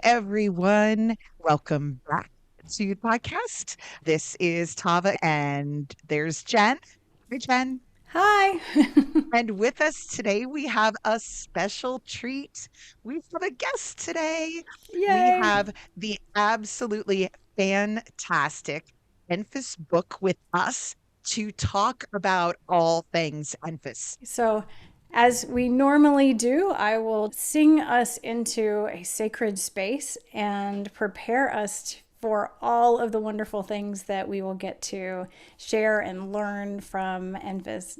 everyone. Welcome back to the podcast. This is Tava, and there's Jen. Hi, Jen. Hi. And with us today, we have a special treat. We have a guest today. We Yay. have the absolutely fantastic Enfys book with us to talk about all things Enfys. So, as we normally do, I will sing us into a sacred space and prepare us for all of the wonderful things that we will get to share and learn from Enfys.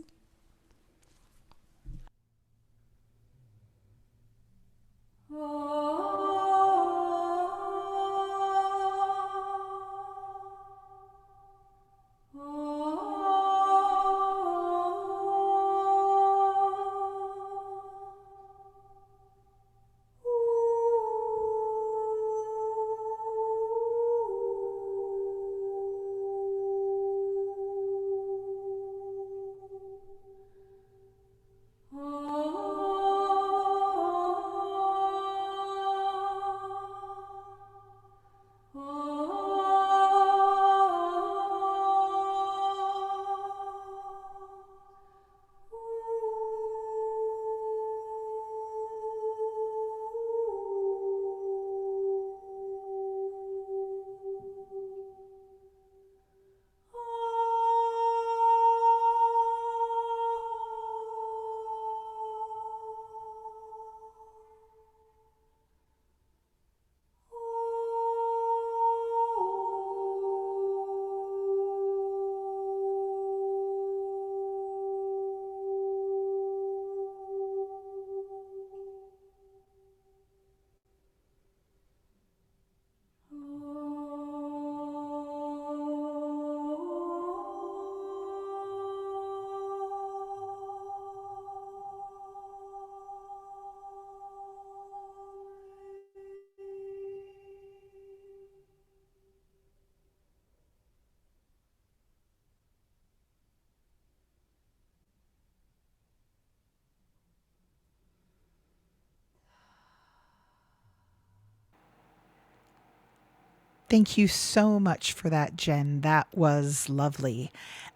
Thank you so much for that, Jen. That was lovely.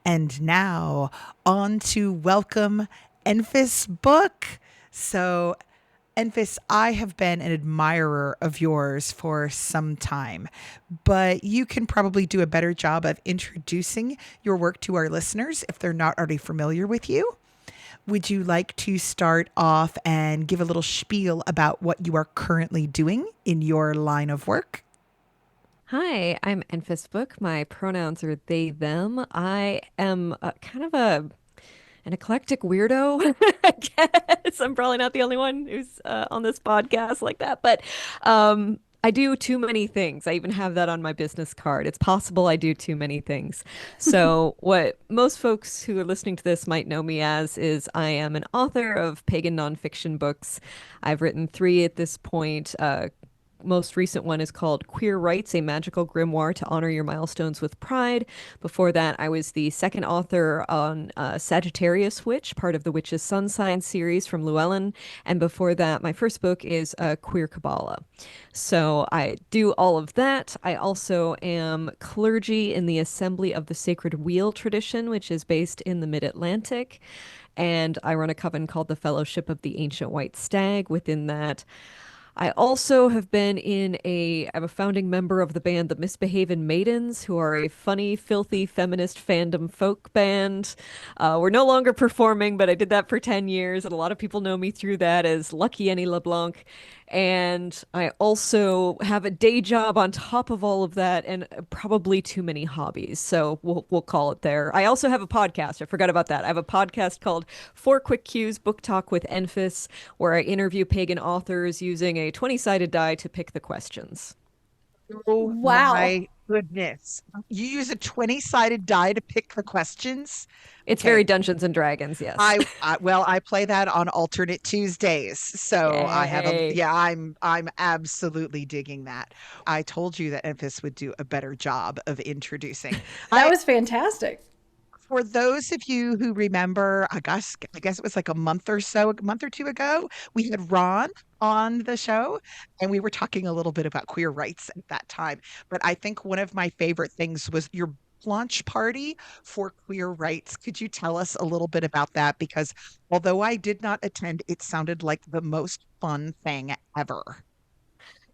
And now on to welcome Enfys book. So, Enfys, I have been an admirer of yours for some time, but you can probably do a better job of introducing your work to our listeners if they're not already familiar with you. Would you like to start off and give a little spiel about what you are currently doing in your line of work? Hi, I'm Enfys Book. My pronouns are they, them. I am kind of an eclectic weirdo, I guess. I'm probably not the only one who's on this podcast like that, but I do too many things. I even have that on my business card. It's possible I do too many things. So, what most folks who are listening to this might know me as is I am an author of pagan nonfiction books. I've written three at this point. Most recent one is called Queer Rites, a magical grimoire to honor your milestones with pride. Before that, I was the second author on Sagittarius Witch, part of the Witch's Sun Sign series from Llewellyn. And before that, my first book is Queer Kabbalah. So I do all of that. I also am clergy in the Assembly of the Sacred Wheel tradition, which is based in the Mid-Atlantic. And I run a coven called the Fellowship of the Ancient White Stag. Within that, I also have been I'm a founding member of the band The Misbehavin' Maidens, who are a funny, filthy, feminist fandom folk band. We're no longer performing, but I did that for 10 years, and a lot of people know me through that as Lucky Annie LeBlanc. And I also have a day job on top of all of that and probably too many hobbies. So we'll call it there. I also have a podcast. I forgot about that. I have a podcast called Four Quick Cues Book Talk with Enfys, where I interview pagan authors using a 20-sided die to pick the questions. Oh Wow. my goodness. You use a 20-sided die to pick the questions? It's Okay. very Dungeons and Dragons, yes. I play that on alternate Tuesdays. So I have a Yay. yeah, I'm absolutely digging that. I told you that Enfys would do a better job of introducing. That I was fantastic. For those of you who remember, I guess it was like a month or two ago, we had Ron on the show and we were talking a little bit about queer rights at that time. But I think one of my favorite things was your launch party for queer rights. Could you tell us a little bit about that? Because although I did not attend, it sounded like the most fun thing ever.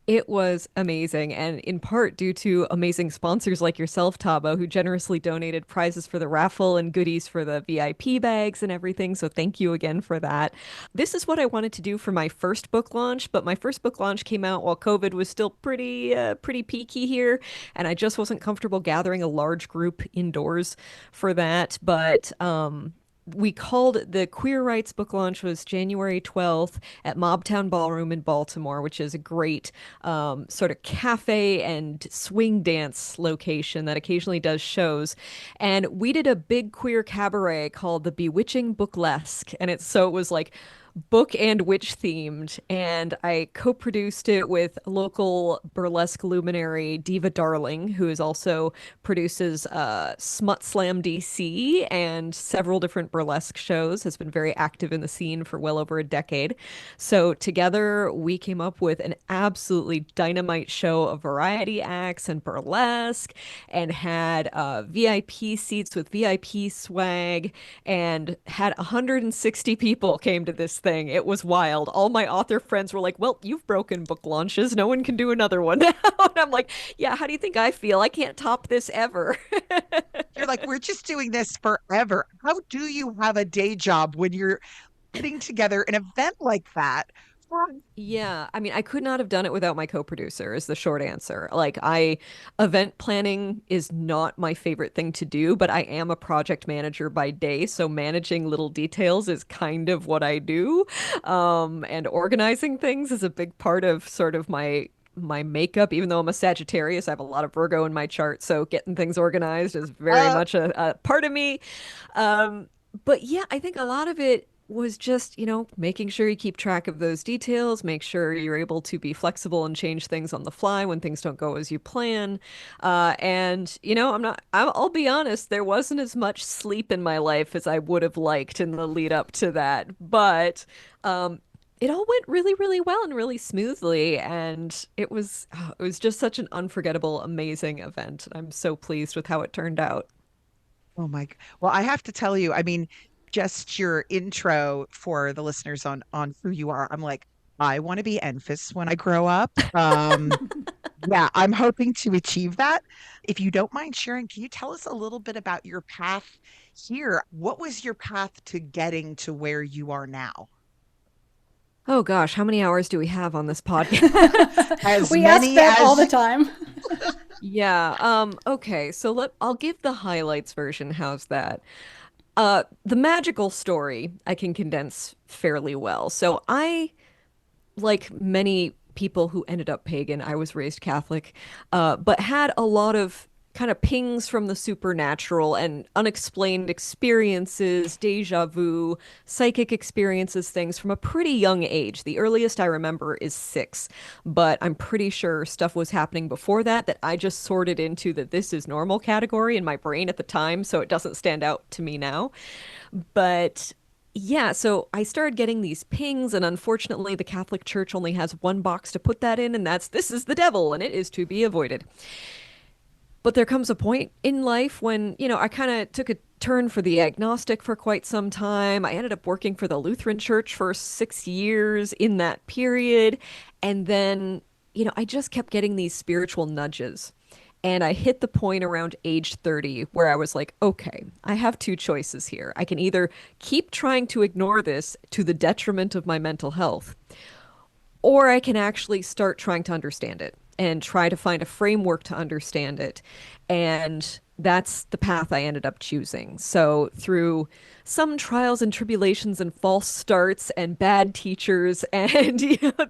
It was amazing, and in part due to amazing sponsors like yourself, Taba, who generously donated prizes for the raffle and goodies for the VIP bags and everything. So thank you again for that. This is what I wanted to do for my first book launch, but my first book launch came out while COVID was still pretty peaky here, and I just wasn't comfortable gathering a large group indoors for that. But we called the Queer Rights book launch was January 12th at Mobtown Ballroom in Baltimore, which is a great sort of cafe and swing dance location that occasionally does shows. And we did a big queer cabaret called the Bewitching Booklesque. And it was like book and witch themed, and I co-produced it with local burlesque luminary Diva Darling, who is also produces Smut Slam DC and several different burlesque shows, has been very active in the scene for well over a decade. So together we came up with an absolutely dynamite show of variety acts and burlesque, and had VIP seats with VIP swag, and had 160 people came to this thing. It was wild. All my author friends were like, "Well, you've broken book launches. No one can do another one now." And I'm like, "Yeah, how do you think I feel? I can't top this ever." You're like, we're just doing this forever. How do you have a day job when you're putting together an event like that? For- Yeah, I mean, I could not have done it without my co-producer, is the short answer. Event planning is not my favorite thing to do, but I am a project manager by day, so managing little details is kind of what I do. And organizing things is a big part of sort of my makeup. Even though I'm a Sagittarius, I have a lot of Virgo in my chart, so getting things organized is very Uh, much a part of me. Um, but yeah, I think a lot of it was just, making sure you keep track of those details, make sure you're able to be flexible and change things on the fly when things don't go as you plan. I'll be honest, there wasn't as much sleep in my life as I would have liked in the lead up to that. But it all went really, really well and really smoothly. And it was just such an unforgettable, amazing event. I'm so pleased with how it turned out. oh my, well, I have to tell you, I mean, just your intro for the listeners on who you are. I'm like, I want to be Enfys when I grow up. Yeah, I'm hoping to achieve that. If you don't mind sharing, can you tell us a little bit about your path here? What was your path to getting to where you are now? Oh gosh, how many hours do we have on this podcast? As We ask many that all as the time. Yeah, okay, so I'll give the highlights version. How's that? The magical story I can condense fairly well. So like many people who ended up pagan, I was raised Catholic, but had a lot of kind of pings from the supernatural and unexplained experiences, deja vu, psychic experiences, things from a pretty young age. The earliest I remember is 6, but I'm pretty sure stuff was happening before that that I just sorted into that this is normal category in my brain at the time, so it doesn't stand out to me now. But yeah, so I started getting these pings, and unfortunately, the Catholic Church only has one box to put that in, and that's this is the devil, and it is to be avoided. But there comes a point in life when, I kind of took a turn for the agnostic for quite some time. I ended up working for the Lutheran Church for 6 years in that period. And then, I just kept getting these spiritual nudges. And I hit the point around age 30 where I was like, okay, I have two choices here. I can either keep trying to ignore this to the detriment of my mental health, or I can actually start trying to understand it and try to find a framework to understand it. And that's the path I ended up choosing. So, through some trials and tribulations and false starts and bad teachers and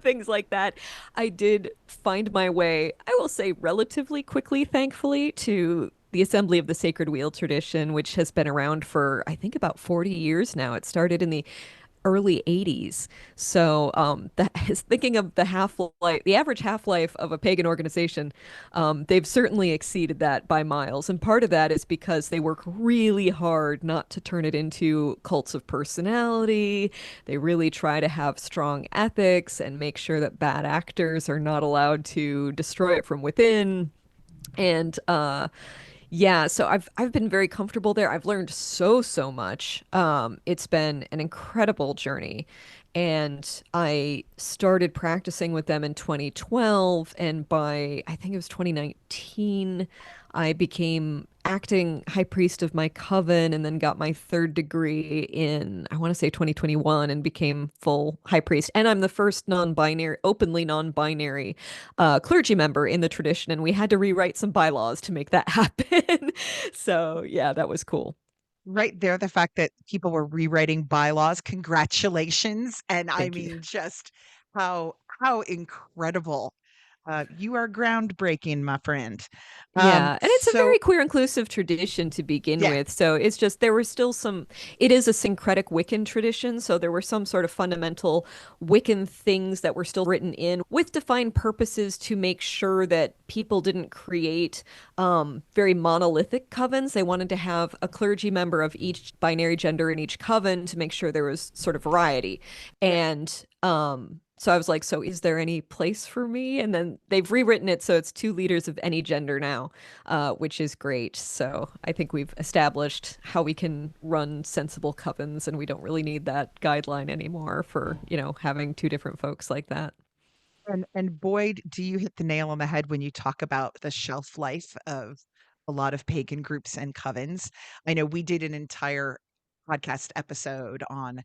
things like that, I did find my way, I will say relatively quickly, thankfully, to the Assembly of the Sacred Wheel tradition, which has been around for, I think, about 40 years now. It started in the early 80s. So that is thinking of the half-life, the average half-life of a pagan organization, they've certainly exceeded that by miles. And part of that is because they work really hard not to turn it into cults of personality. They really try to have strong ethics and make sure that bad actors are not allowed to destroy it from within. And yeah, so I've been very comfortable there. I've learned so much. It's been an incredible journey. And I started practicing with them in 2012, and by I think it was 2019, I became acting high priest of my coven and then got my third degree in, I want to say 2021, and became full high priest. And I'm the first non-binary, openly non-binary clergy member in the tradition, and we had to rewrite some bylaws to make that happen. So yeah, that was cool. Right there, the fact that people were rewriting bylaws, congratulations. And I Thank you. mean, just how incredible. You are groundbreaking, my friend. Yeah, and it's a So very queer inclusive tradition to begin yeah, with. So it's just there were still some, it is a syncretic Wiccan tradition. So there were some sort of fundamental Wiccan things that were still written in with defined purposes to make sure that people didn't create very monolithic covens. They wanted to have a clergy member of each binary gender in each coven to make sure there was sort of variety. yeah. And so I was like, so is there any place for me? And then they've rewritten it so it's two leaders of any gender now, which is great. So I think we've established how we can run sensible covens, and we don't really need that guideline anymore for, having two different folks like that. And Boyd, do you hit the nail on the head when you talk about the shelf life of a lot of pagan groups and covens? I know we did an entire podcast episode on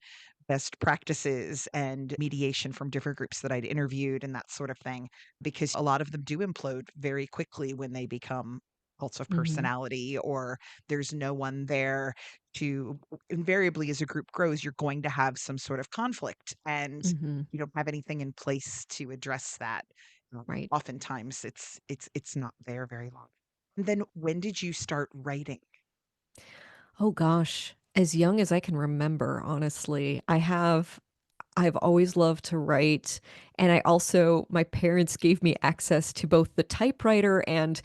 best practices and mediation from different groups that I'd interviewed and that sort of thing, because a lot of them do implode very quickly when they become cults of Hmm. personality, or there's no one there to invariably, as a group grows, you're going to have some sort of conflict, and Hmm. you don't have anything in place to address that. Right. Oftentimes it's not there very long. And then when did you start writing? Oh gosh, as young as I can remember, honestly, I've always loved to write. And my parents gave me access to both the typewriter, and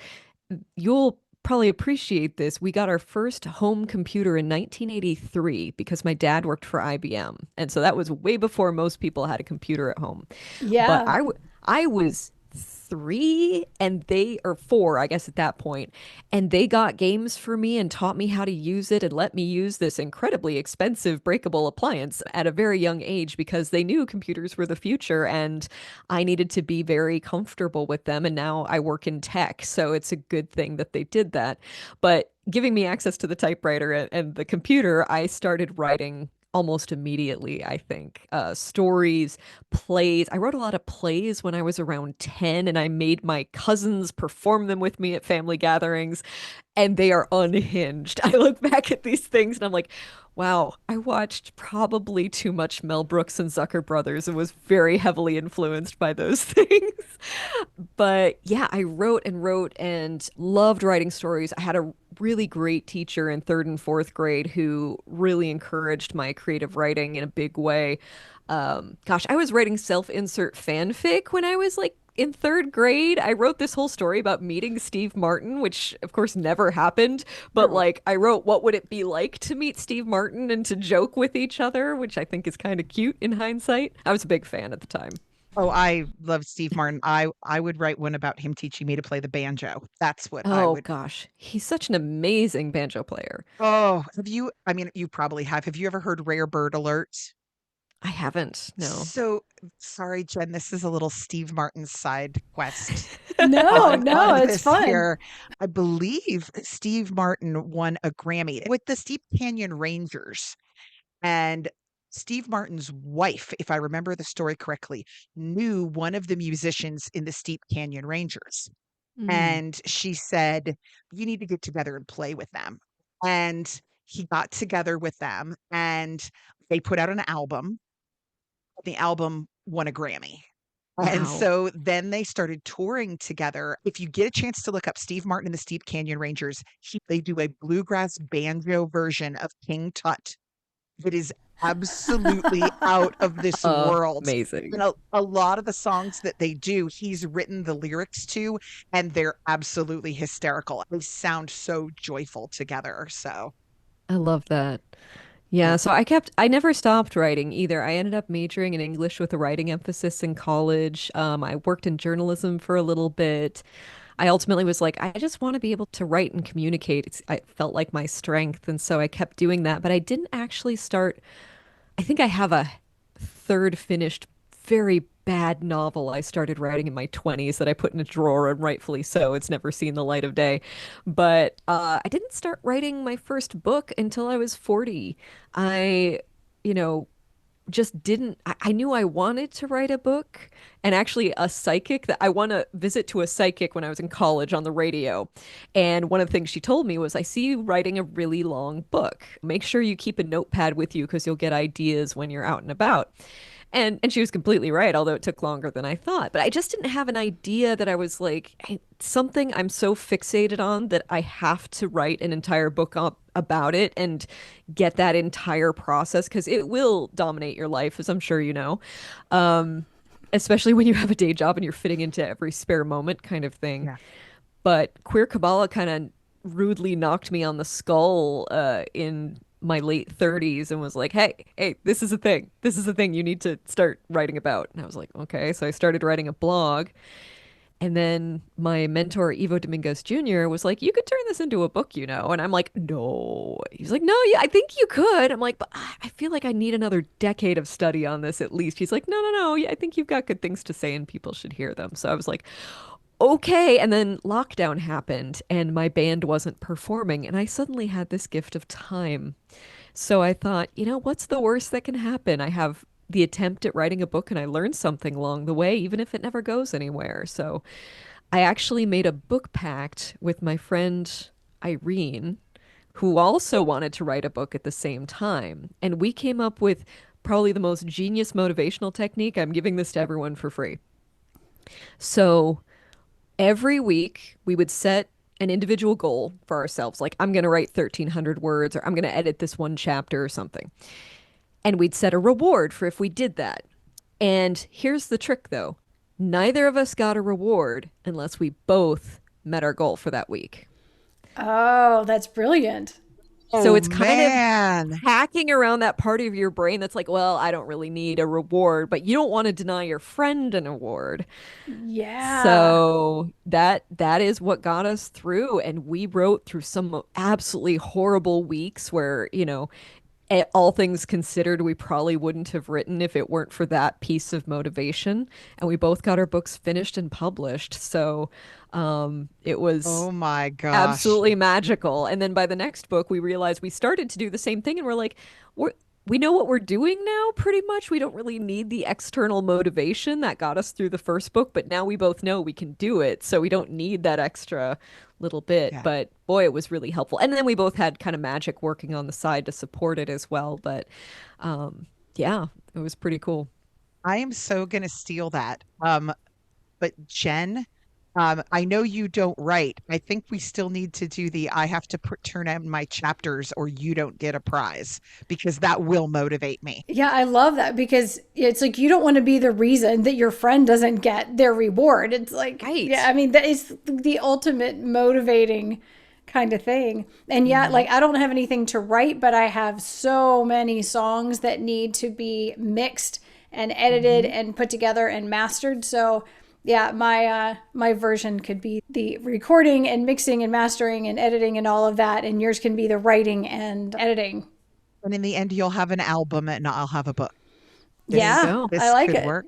you'll probably appreciate this. We got our first home computer in 1983 because my dad worked for IBM. And so that was way before most people had a computer at home. But Yeah. I was 3 and they or 4, I guess, at that point, and they got games for me and taught me how to use it and let me use this incredibly expensive breakable appliance at a very young age because they knew computers were the future and I needed to be very comfortable with them. And now I work in tech, so it's a good thing that they did that. But giving me access to the typewriter and the computer, I started writing almost immediately, I think. Stories, plays. I wrote a lot of plays when I was around 10, and I made my cousins perform them with me at family gatherings, and they are unhinged. I look back at these things and I'm like, wow, I watched probably too much Mel Brooks and Zucker Brothers and was very heavily influenced by those things. But yeah, I wrote and wrote and loved writing stories. I had a really great teacher in third and fourth grade who really encouraged my creative writing in a big way. Gosh, I was writing self-insert fanfic when I was like in third grade. I wrote this whole story about meeting Steve Martin, which of course never happened. But Oh, like, I wrote what would it be like to meet Steve Martin and to joke with each other, which I think is kind of cute in hindsight. I was a big fan at the time. oh, I love Steve Martin. I would write one about him teaching me to play the banjo. That's what I Oh would. gosh, he's such an amazing banjo player. Oh, have you? I mean, you probably have. Have you ever heard Rare Bird Alert? I haven't, no. So sorry, Jen. This is a little Steve Martin side quest No, on no, it's this fun. here. I believe Steve Martin won a Grammy with the Steep Canyon Rangers. And Steve Martin's wife, if I remember the story correctly, knew one of the musicians in the Steep Canyon Rangers. Mm. And she said, "You need to get together and play with them." And he got together with them and they put out an album. The album won a Grammy. And Wow. so then they started touring together. If you get a chance to look up Steve Martin and the Steep Canyon Rangers, they do a bluegrass banjo version of King Tut It is absolutely out of this world. Amazing. And a lot of the songs that they do, he's written the lyrics to, and they're absolutely hysterical. They sound so joyful together. So, I love that. yeah. Yeah, so I never stopped writing either. I ended up majoring in English with a writing emphasis in college. I worked in journalism for a little bit. I ultimately was like, I just want to be able to write and communicate. I felt like my strength. And so I kept doing that. But I didn't actually start, I think I have a third finished, very bad novel I started writing in my 20s that I put in a drawer, and rightfully so. It's never seen the light of day. But I didn't start writing my first book until I was 40. I, you know, just didn't I knew I wanted to write a book, and actually a psychic that I want to visit to a psychic when I was in college on the radio. And one of the things she told me was, I see you writing a really long book. Make sure you keep a notepad with you because you'll get ideas when you're out and about. And she was completely right, although it took longer than I thought. But I just didn't have an idea that I was like, hey, something I'm so fixated on that I have to write an entire book up about it and get that entire process because it will dominate your life, as I'm sure you know. Um, Especially when you have a day job and you're fitting into every spare moment kind of thing. Yeah. But Queer Kabbalah kind of rudely knocked me on the skull in my late 30s and was like, hey, this is a thing. This is a thing you need to start writing about. And I was like, okay. So I started writing a blog. And then my mentor, Ivo Domingos Jr., was like, you could turn this into a book, you know? And I'm like, no. He's like, no, yeah, I think you could. I'm like, but I feel like I need another decade of study on this at least. He's like, no, no, no. Yeah, I think you've got good things to say and people should hear them. So I was like, okay. And then lockdown happened and my band wasn't performing. And I suddenly had this gift of time. So I thought, what's the worst that can happen? I have the attempt at writing a book and I learned something along the way, even if it never goes anywhere. So I actually made a book pact with my friend Irene, who also wanted to write a book at the same time. And we came up with probably the most genius motivational technique. I'm giving this to everyone for free. So every week we would set an individual goal for ourselves, like I'm going to write 1,300 words or I'm going to edit this one chapter or something. And we'd set a reward for if we did that. And here's the trick though. Neither of us got a reward unless we both met our goal for that week. Oh, that's brilliant. So Oh it's kind of man. hacking around that part of your brain that's like, well, I don't really need a reward, but you don't want to deny your friend an award. Yeah. So that is what got us through. And we wrote through some absolutely horrible weeks where, all things considered, we probably wouldn't have written if it weren't for that piece of motivation. And we both got our books finished and published. So it was Oh my gosh. absolutely magical. And then by the next book, we realized we started to do the same thing. And we're like, we know what we're doing now, pretty much. We don't really need the external motivation that got us through the first book, but now we both know we can do it. So we don't need that extra little bit. Yeah. But boy, it was really helpful. And then we both had kind of magic working on the side to support it as well. But yeah, it was pretty cool. I am so gonna steal that. But Jen, I know you don't write. I think we still need to do the I have to turn in my chapters or you don't get a prize because that will motivate me. Yeah, I love that because it's like you don't want to be the reason that your friend doesn't get their reward. It's like, yeah, Right. I mean, that is the ultimate motivating kind of thing. And yeah, Mhm. like I don't have anything to write, but I have so many songs that need to be mixed and edited Mhm. and put together and mastered. So yeah, my version could be the recording and mixing and mastering and editing and all of that, and yours can be the writing and editing. And in the end, you'll have an album and I'll have a book. There you This Yeah, go. I this like could it. work.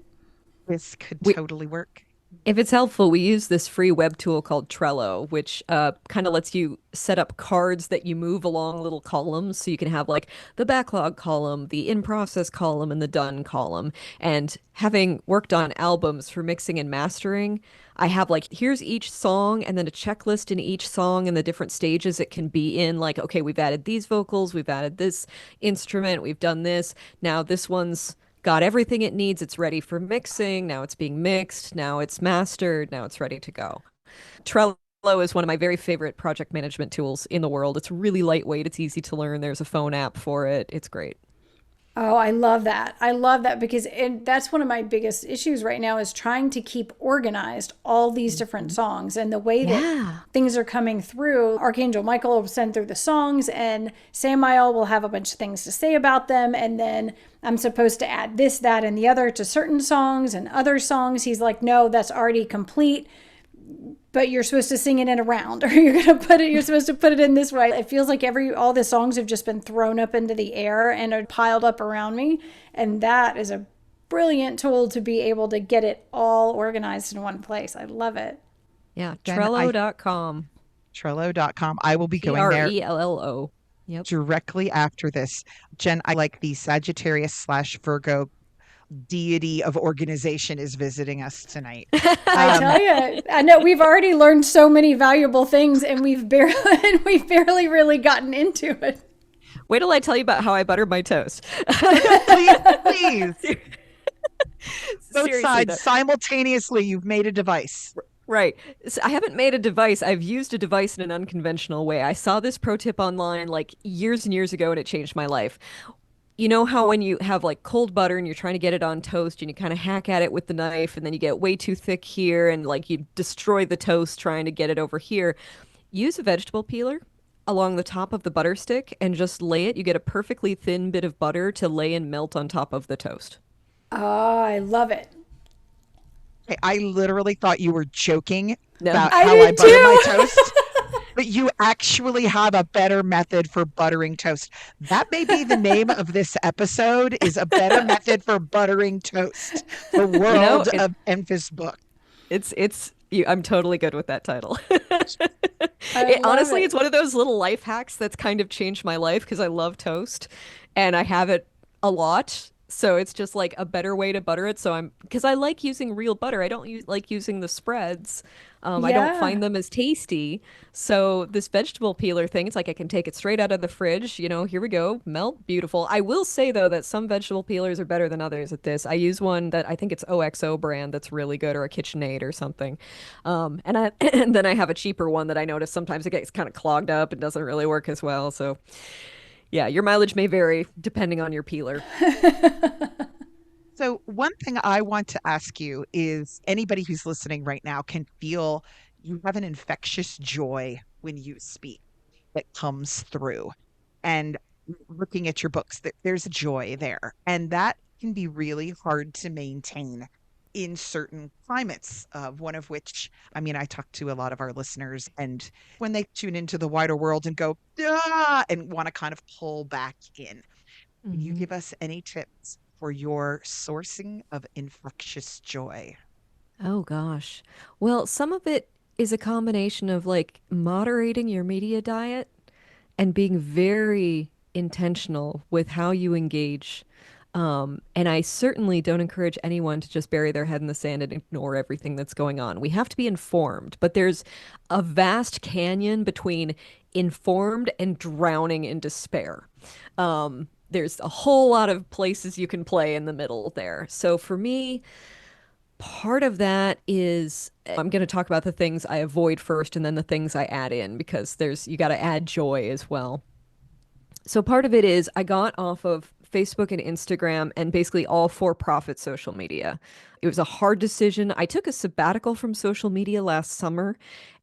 This could We totally work. If it's helpful, we use this free web tool called Trello, which kind of lets you set up cards that you move along little columns. So you can have like the backlog column, the in process column, and the done column. And having worked on albums for mixing and mastering, I have like, here's each song and then a checklist in each song and the different stages it can be in. Like, okay, we've added these vocals, we've added this instrument, we've done this. Now this one's got everything it needs. It's ready for mixing. Now it's being mixed. Now it's mastered. Now it's ready to go. Trello is one of my very favorite project management tools in the world. It's really lightweight. It's easy to learn. There's a phone app for it. It's great. Oh, I love that. I love that because that's one of my biggest issues right now is trying to keep organized all these different Mhm. songs and the way that Yeah. things are coming through. Archangel Michael will send through the songs and Samael will have a bunch of things to say about them. And then I'm supposed to add this, that, and the other to certain songs and other songs. He's like, no, that's already complete, but you're supposed to sing it in a round or you're supposed to put it in this way. It feels like all the songs have just been thrown up into the air and are piled up around me. And that is a brilliant tool to be able to get it all organized in one place. I love it. Yeah. Jen, I Trello.com. Trello.com. I will be going there Trello. Yep. directly after this. Jen, I like the Sagittarius slash Virgo deity of organization is visiting us tonight. I Um, tell you, I know we've already learned so many valuable things and we've barely really gotten into it. Wait till I tell you about how I butter my toast. please, please. Both Seriously, sides though. simultaneously, you've made a device. Right. So I haven't made a device. I've used a device in an unconventional way. I saw this pro tip online like years and years ago and it changed my life. You know how when you have like cold butter and you're trying to get it on toast and you kind of hack at it with the knife and then you get way too thick here and like you destroy the toast trying to get it over here. Use a vegetable peeler along the top of the butter stick and just lay it. You get a perfectly thin bit of butter to lay and melt on top of the toast. Oh, I love it. I literally thought you were joking No. about I how I did butter my too. toast, but you actually have a better method for buttering toast. That may be the name of this episode is a better method for buttering toast. The You know, world of Enfys book. I'm totally good with that title. I It love honestly, it. it's one of those little life hacks that's kind of changed my life because I love toast and I have it a lot. So it's just like a better way to butter it. So because I like using real butter. I don't like using the spreads. I don't Yeah. find them as tasty. So this vegetable peeler thing, it's like I can take it straight out of the fridge. Here we go, melt, beautiful. I will say though that some vegetable peelers are better than others at this. I use one that I think it's OXO brand that's really good, or a KitchenAid or something. And then I have a cheaper one that I notice sometimes it gets kind of clogged up and doesn't really work as well. So yeah, your mileage may vary depending on your peeler. So, one thing I want to ask you is anybody who's listening right now can feel you have an infectious joy when you speak that comes through. And looking at your books, there's a joy there. And that can be really hard to maintain in certain climates, one of which, I mean, I talk to a lot of our listeners, and when they tune into the wider world and go, ah, and want to kind of pull back in. Can you Mhm. give us any tips for your sourcing of infectious joy? Oh gosh. Well, some of it is a combination of like moderating your media diet and being very intentional with how you engage. And I certainly don't encourage anyone to just bury their head in the sand and ignore everything that's going on. We have to be informed, but there's a vast canyon between informed and drowning in despair. There's a whole lot of places you can play in the middle there. So for me, part of that is I'm going to talk about the things I avoid first and then the things I add in because you got to add joy as well. So part of it is I got off of Facebook and Instagram and basically all for-profit social media. It was a hard decision. I took a sabbatical from social media last summer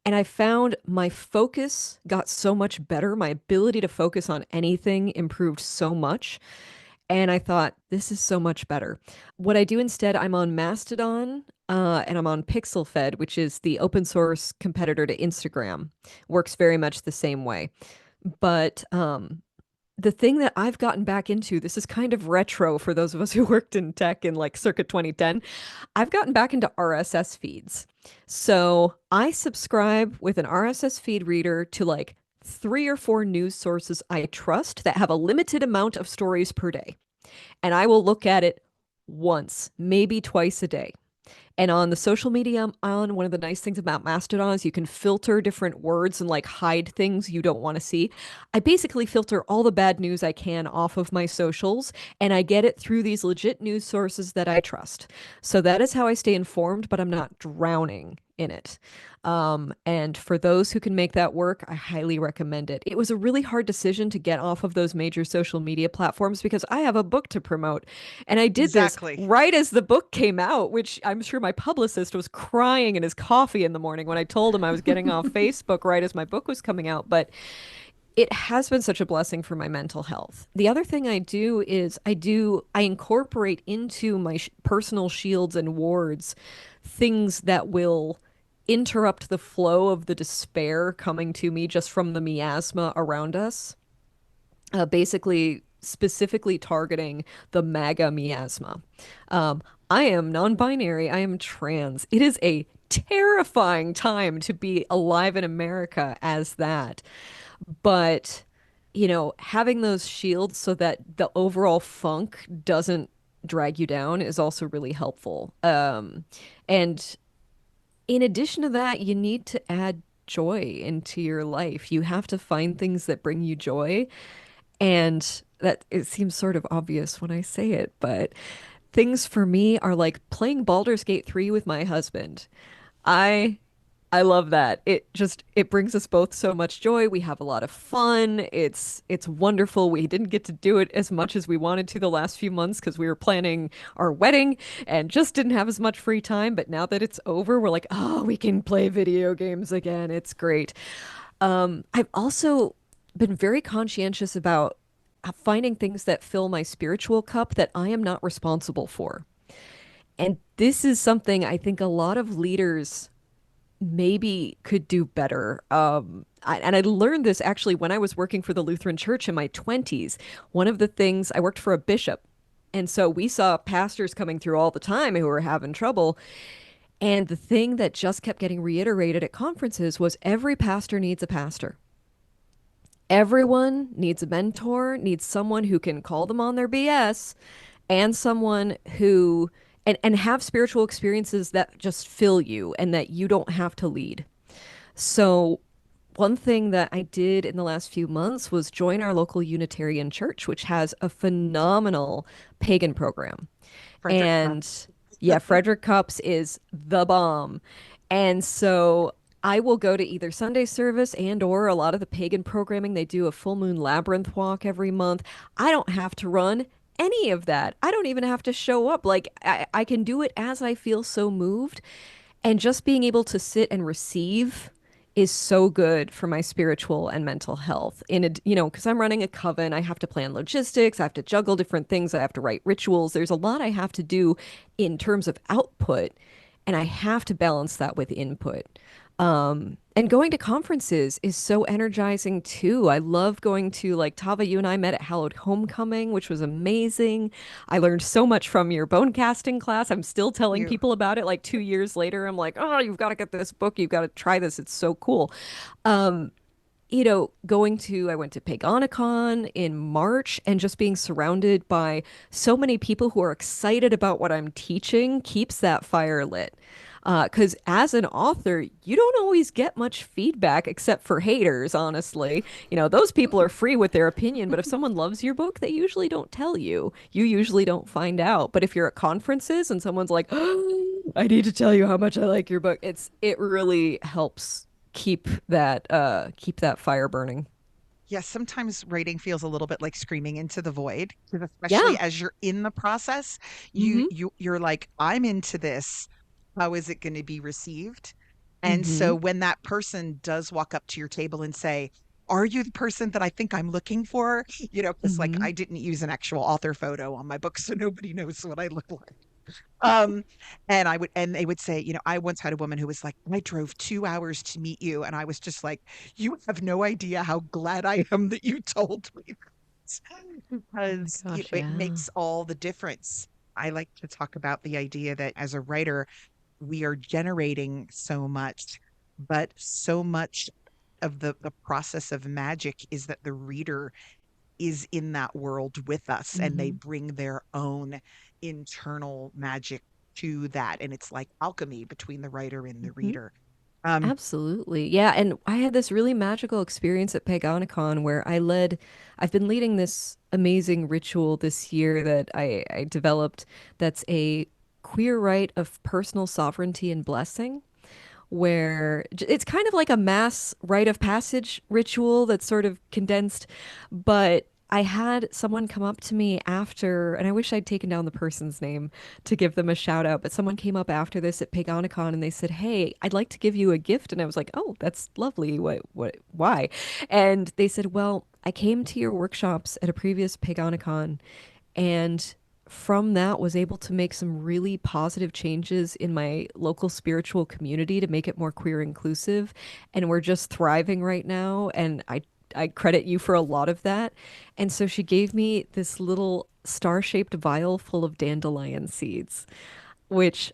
and I found my focus got so much better. My ability to focus on anything improved so much. And I thought, this is so much better. What I do instead, I'm on Mastodon, and I'm on PixelFed, which is the open source competitor to Instagram. Works very much the same way. But the thing that I've gotten back into, this is kind of retro for those of us who worked in tech in like circa 2010. I've gotten back into RSS feeds. So I subscribe with an RSS feed reader to like 3 or 4 news sources I trust that have a limited amount of stories per day. And I will look at it once, maybe twice a day. And on the social media I'm on, one of the nice things about Mastodon is you can filter different words and like hide things you don't want to see. I basically filter all the bad news I can off of my socials, and I get it through these legit news sources that I trust. So that is how I stay informed, but I'm not drowning in it. And for those who can make that work, I highly recommend it. It was a really hard decision to get off of those major social media platforms because I have a book to promote. And I did this Exactly. right as the book came out, which I'm sure my publicist was crying in his coffee in the morning when I told him I was getting off Facebook right as my book was coming out. But it has been such a blessing for my mental health. The other thing I do is I incorporate into my personal shields and wards things that will interrupt the flow of the despair coming to me just from the miasma around us. Basically, specifically targeting the MAGA miasma. Um, I am non-binary. I am trans. It is a terrifying time to be alive in America as that. But, having those shields so that the overall funk doesn't drag you down is also really helpful. And in addition to that, you need to add joy into your life. You have to find things that bring you joy. And that it seems sort of obvious when I say it, but things for me are like playing Baldur's Gate 3 with my husband. I I love that. It brings us both so much joy. We have a lot of fun. It's wonderful. We didn't get to do it as much as we wanted to the last few months because we were planning our wedding and just didn't have as much free time. But now that it's over, we're like, oh, we can play video games again. It's great. I've also been very conscientious about finding things that fill my spiritual cup that I am not responsible for. And this is something I think a lot of leaders maybe could do better. And I learned this actually when I was working for the Lutheran Church in my 20s. One of the things I worked for a bishop. And so we saw pastors coming through all the time who were having trouble. And the thing that just kept getting reiterated at conferences was every pastor needs a pastor. Everyone needs a mentor, needs someone who can call them on their BS, and someone who and have spiritual experiences that just fill you and that you don't have to lead. So one thing that I did in the last few months was join our local Unitarian church, which has a phenomenal pagan program. Frederick And Cups. yeah, Frederick Cups is the bomb. And so I will go to either Sunday service and or a lot of the pagan programming. They do a full moon labyrinth walk every month. I don't have to run any of that. I don't even have to show up. Like I can do it as I feel so moved. And just being able to sit and receive is so good for my spiritual and mental health. Because I'm running a coven, I have to plan logistics, I have to juggle different things, I have to write rituals. There's a lot I have to do in terms of output, and I have to balance that with input. And going to conferences is so energizing too. I love going to like Tava, you and I met at Hallowed Homecoming, which was amazing. I learned so much from your bone casting class. I'm still telling You. people about it like 2 years later. I'm like, oh, you've got to get this book. You've got to try this. It's so cool. I went to Paganicon in March and just being surrounded by so many people who are excited about what I'm teaching keeps that fire lit. Because as an author, you don't always get much feedback except for haters, honestly. Those people are free with their opinion, but if someone loves your book, they usually don't tell you. You usually don't find out. But if you're at conferences and someone's like, oh, I need to tell you how much I like your book, it really helps keep that fire burning. Yes, sometimes writing feels a little bit like screaming into the void, 'cause Yeah. especially as you're in the process, Mm-hmm. you're like, I'm into this. How is it going to be received? And Mm-hmm. so when that person does walk up to your table and say, are you the person that I think I'm looking for? Because like Mm-hmm. I didn't use an actual author photo on my book, so nobody knows what I look like. Um, and they would say, I once had a woman who was like, I drove 2 hours to meet you. And I was just like, you have no idea how glad I am that you told me that. Oh my Because gosh, it yeah. makes all the difference. I like to talk about the idea that as a writer, we are generating so much, but so much of the process of magic is that the reader is in that world with us and they Mm-hmm. bring their own internal magic to that. And it's like alchemy between the writer and the Mm-hmm. reader. Um, Absolutely. Yeah. And I had this really magical experience at Paganicon where I've been leading this amazing ritual this year that I developed that's a queer rite of personal sovereignty and blessing, where it's kind of like a mass rite of passage ritual that's sort of condensed, but I had someone come up to me after, and I wish I'd taken down the person's name to give them a shout out, but someone came up after this at Pagonicon and they said, "Hey, I'd like to give you a gift." And I was like, "Oh, that's lovely. Why?" And they said, "Well, I came to your workshops at a previous Pagonicon and from that was able to make some really positive changes in my local spiritual community to make it more queer inclusive, and we're just thriving right now, and I credit you for a lot of that." And so she gave me this little star-shaped vial full of dandelion seeds, which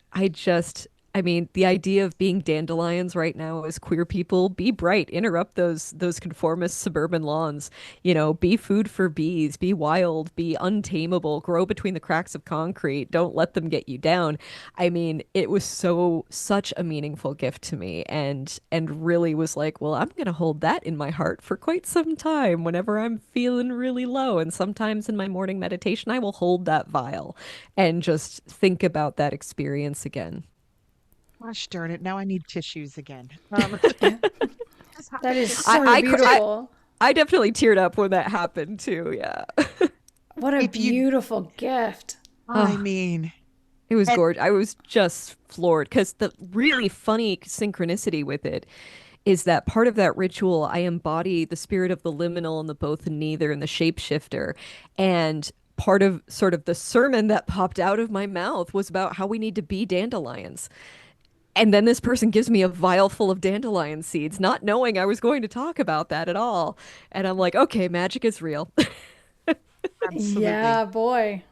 I mean, the idea of being dandelions right now as queer people, be bright, interrupt those conformist suburban lawns, be food for bees, be wild, be untamable, grow between the cracks of concrete, don't let them get you down. I mean, it was such a meaningful gift to me, and really was like, well, I'm gonna hold that in my heart for quite some time whenever I'm feeling really low. And sometimes in my morning meditation, I will hold that vial and just think about that experience again. Gosh darn it. Now I need tissues again. That is I, so I, cr- I, beautiful. I definitely teared up when that happened too. Yeah. What a If you, beautiful gift. I Oh, mean, it was and gorgeous. I was just floored because the really funny synchronicity with it is that part of that ritual, I embody the spirit of the liminal and the both and neither and the shapeshifter. And part of sort of the sermon that popped out of my mouth was about how we need to be dandelions. And then this person gives me a vial full of dandelion seeds, not knowing I was going to talk about that at all. And I'm like, okay, magic is real. absolutely. Yeah, boy.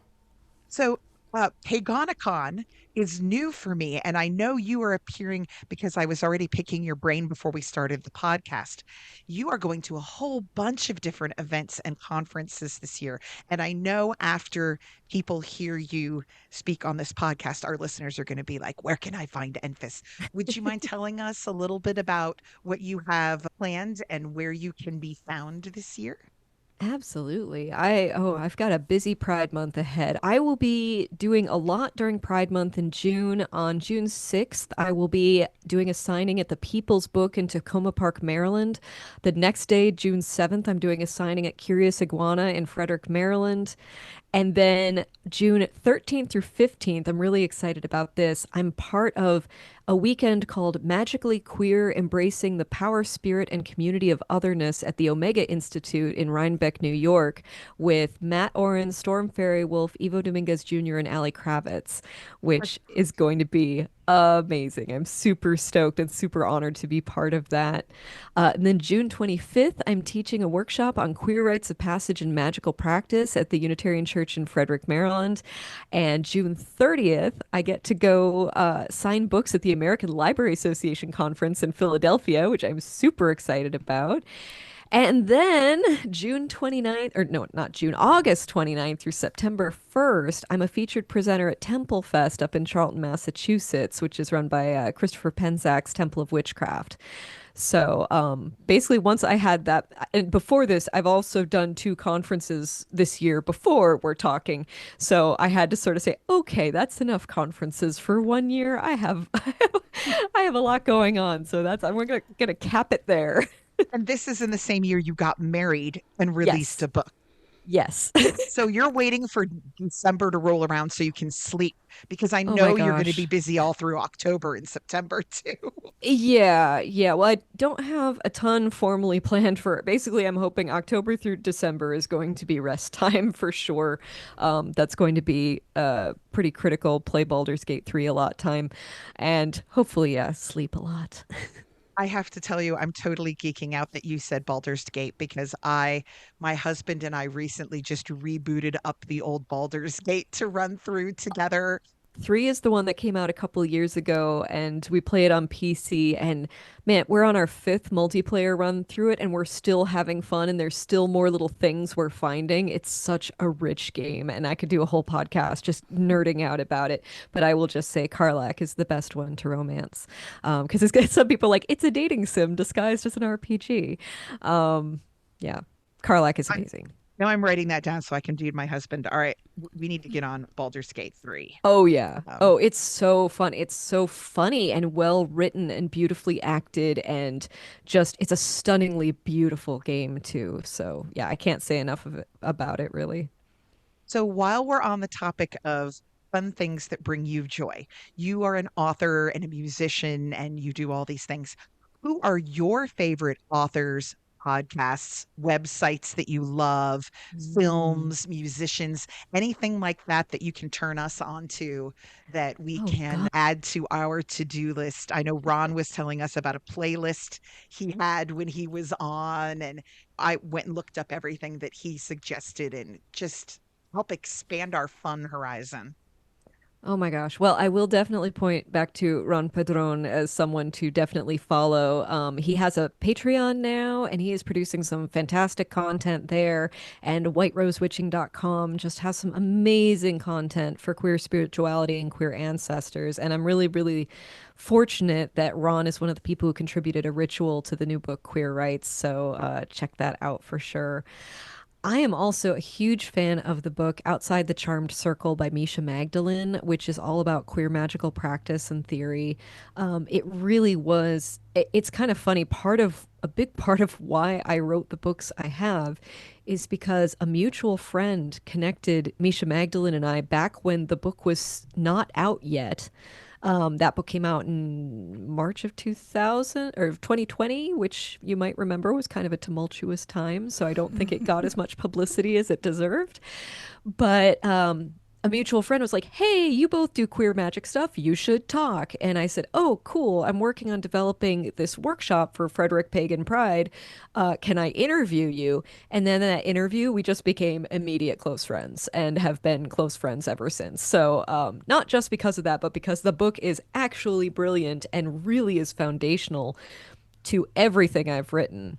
So, Pagonicon is new for me, and I know you are appearing because I was already picking your brain before we started the podcast. You are going to a whole bunch of different events and conferences this year. And I know after people hear you speak on this podcast, our listeners are going to be like, where can I find Enfys? Would you mind telling us a little bit about what you have planned and where you can be found this year? Absolutely. I've got a busy Pride month ahead. I will be doing a lot during Pride month in June. On June 6th, I will be doing a signing at the People's Book in Tacoma Park, Maryland. The next day, June 7th, I'm doing a signing at Curious Iguana in Frederick, Maryland. And then June 13th through 15th, I'm really excited about this. I'm part of a weekend called Magically Queer, Embracing the Power, Spirit, and Community of Otherness at the Omega Institute in Rhinebeck, New York, with Matt Oren, Storm Fairy Wolf, Ivo Dominguez Jr., and Ali Kravitz, which is going to be amazing. I'm super stoked and super honored to be part of that. And then June 25th, I'm teaching a workshop on queer rites of passage and magical practice at the Unitarian Church in Frederick, Maryland. And June 30th, I get to go sign books at the American Library Association conference in Philadelphia, which I'm super excited about. And then June 29th, or no, not June, August 29th through September 1st, I'm a featured presenter at Temple Fest up in Charlton, Massachusetts, which is run by Christopher Penzak's Temple of Witchcraft. So basically, once I had that, and before this, I've also done two conferences this year before we're talking. So I had to sort of say, okay, that's enough conferences for one year. I have a lot going on, so I'm gonna cap it there. And this is in the same year you got married and released Yes, a book. yes. So you're waiting for December to roll around so you can sleep because I Oh my know you're going to be gosh. busy all through October and September too. Yeah, yeah. Well, I don't have a ton formally planned for it. Basically, I'm hoping October through December is going to be rest time for sure. That's going to be pretty critical. Play Baldur's Gate 3 a lot time, and hopefully, yeah, sleep a lot. I have to tell you, I'm totally geeking out that you said Baldur's Gate because my husband and I recently just rebooted up the old Baldur's Gate to run through together. 3 is the one that came out a couple years ago, and we play it on PC. And man, we're on our fifth multiplayer run through it, and we're still having fun. And there's still more little things we're finding. It's such a rich game, and I could do a whole podcast just nerding out about it. But I will just say Karlach is the best one to romance, because some people are like it's a dating sim disguised as an RPG. Yeah, Karlach is I, amazing. Now I'm writing that down so I can do my husband. All right, we need to get on Baldur's Gate 3. Oh yeah. Um, Oh, it's so fun. It's so funny and well written and beautifully acted and just it's a stunningly beautiful game too. So, yeah, I can't say enough of it about it really. so while we're on the topic of fun things that bring you joy, you are an author and a musician and you do all these things. Who are your favorite authors, podcasts, websites that you love, Mm. films, musicians, anything like that that you can turn us on to that we Oh can God. add to our to-do list? I know Ron was telling us about a playlist he had when he was on, and I went and looked up everything that he suggested and just help expand our fun horizon. Oh my gosh. Well, I will definitely point back to Ron Padron as someone to definitely follow. He has a Patreon now and he is producing some fantastic content there. And whiterosewitching.com just has some amazing content for queer spirituality and queer ancestors. And I'm really, really fortunate that Ron is one of the people who contributed a ritual to the new book, Queer Rites. So check that out for sure. I am also a huge fan of the book Outside the Charmed Circle by Misha Magdalene, which is all about queer magical practice and theory. It really was, it's kind of funny. A big part of why I wrote the books I have is because a mutual friend connected Misha Magdalene and I back when the book was not out yet. That book came out in March of 2000 or 2020, which you might remember was kind of a tumultuous time. So I don't think it got as much publicity as it deserved. But a mutual friend was like, "Hey, you both do queer magic stuff. You should talk." And I said, "Oh, cool. I'm working on developing this workshop for Frederick Pagan Pride. Can I interview you?" And then in that interview, we just became immediate close friends and have been close friends ever since. So not just because of that, but because the book is actually brilliant and really is foundational to everything I've written.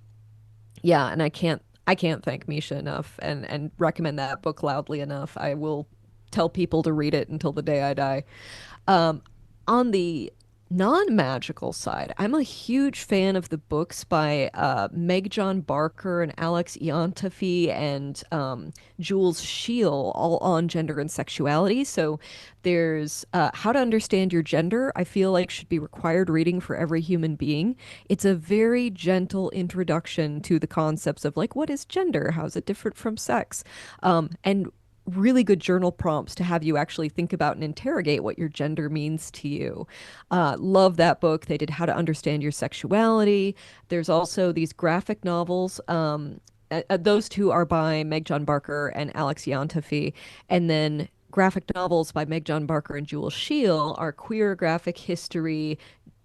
Yeah, and I can't thank Misha enough and recommend that book loudly enough. I will tell people to read it until the day I die. Um, on the non-magical side, I'm a huge fan of the books by Meg John Barker and Alex Iantafi and Jules Scheel, all on gender and sexuality. So there's How to Understand Your Gender, I feel like should be required reading for every human being. It's a very gentle introduction to the concepts of like, what is gender? How is it different from sex? And really good journal prompts to have you actually think about and interrogate what your gender means to you. Love that book. They did How to Understand Your Sexuality. There's also these graphic novels. Those two are by Meg John Barker and Alex Iantafi. And then graphic novels by Meg John Barker and Jules Scheel are Queer Graphic History,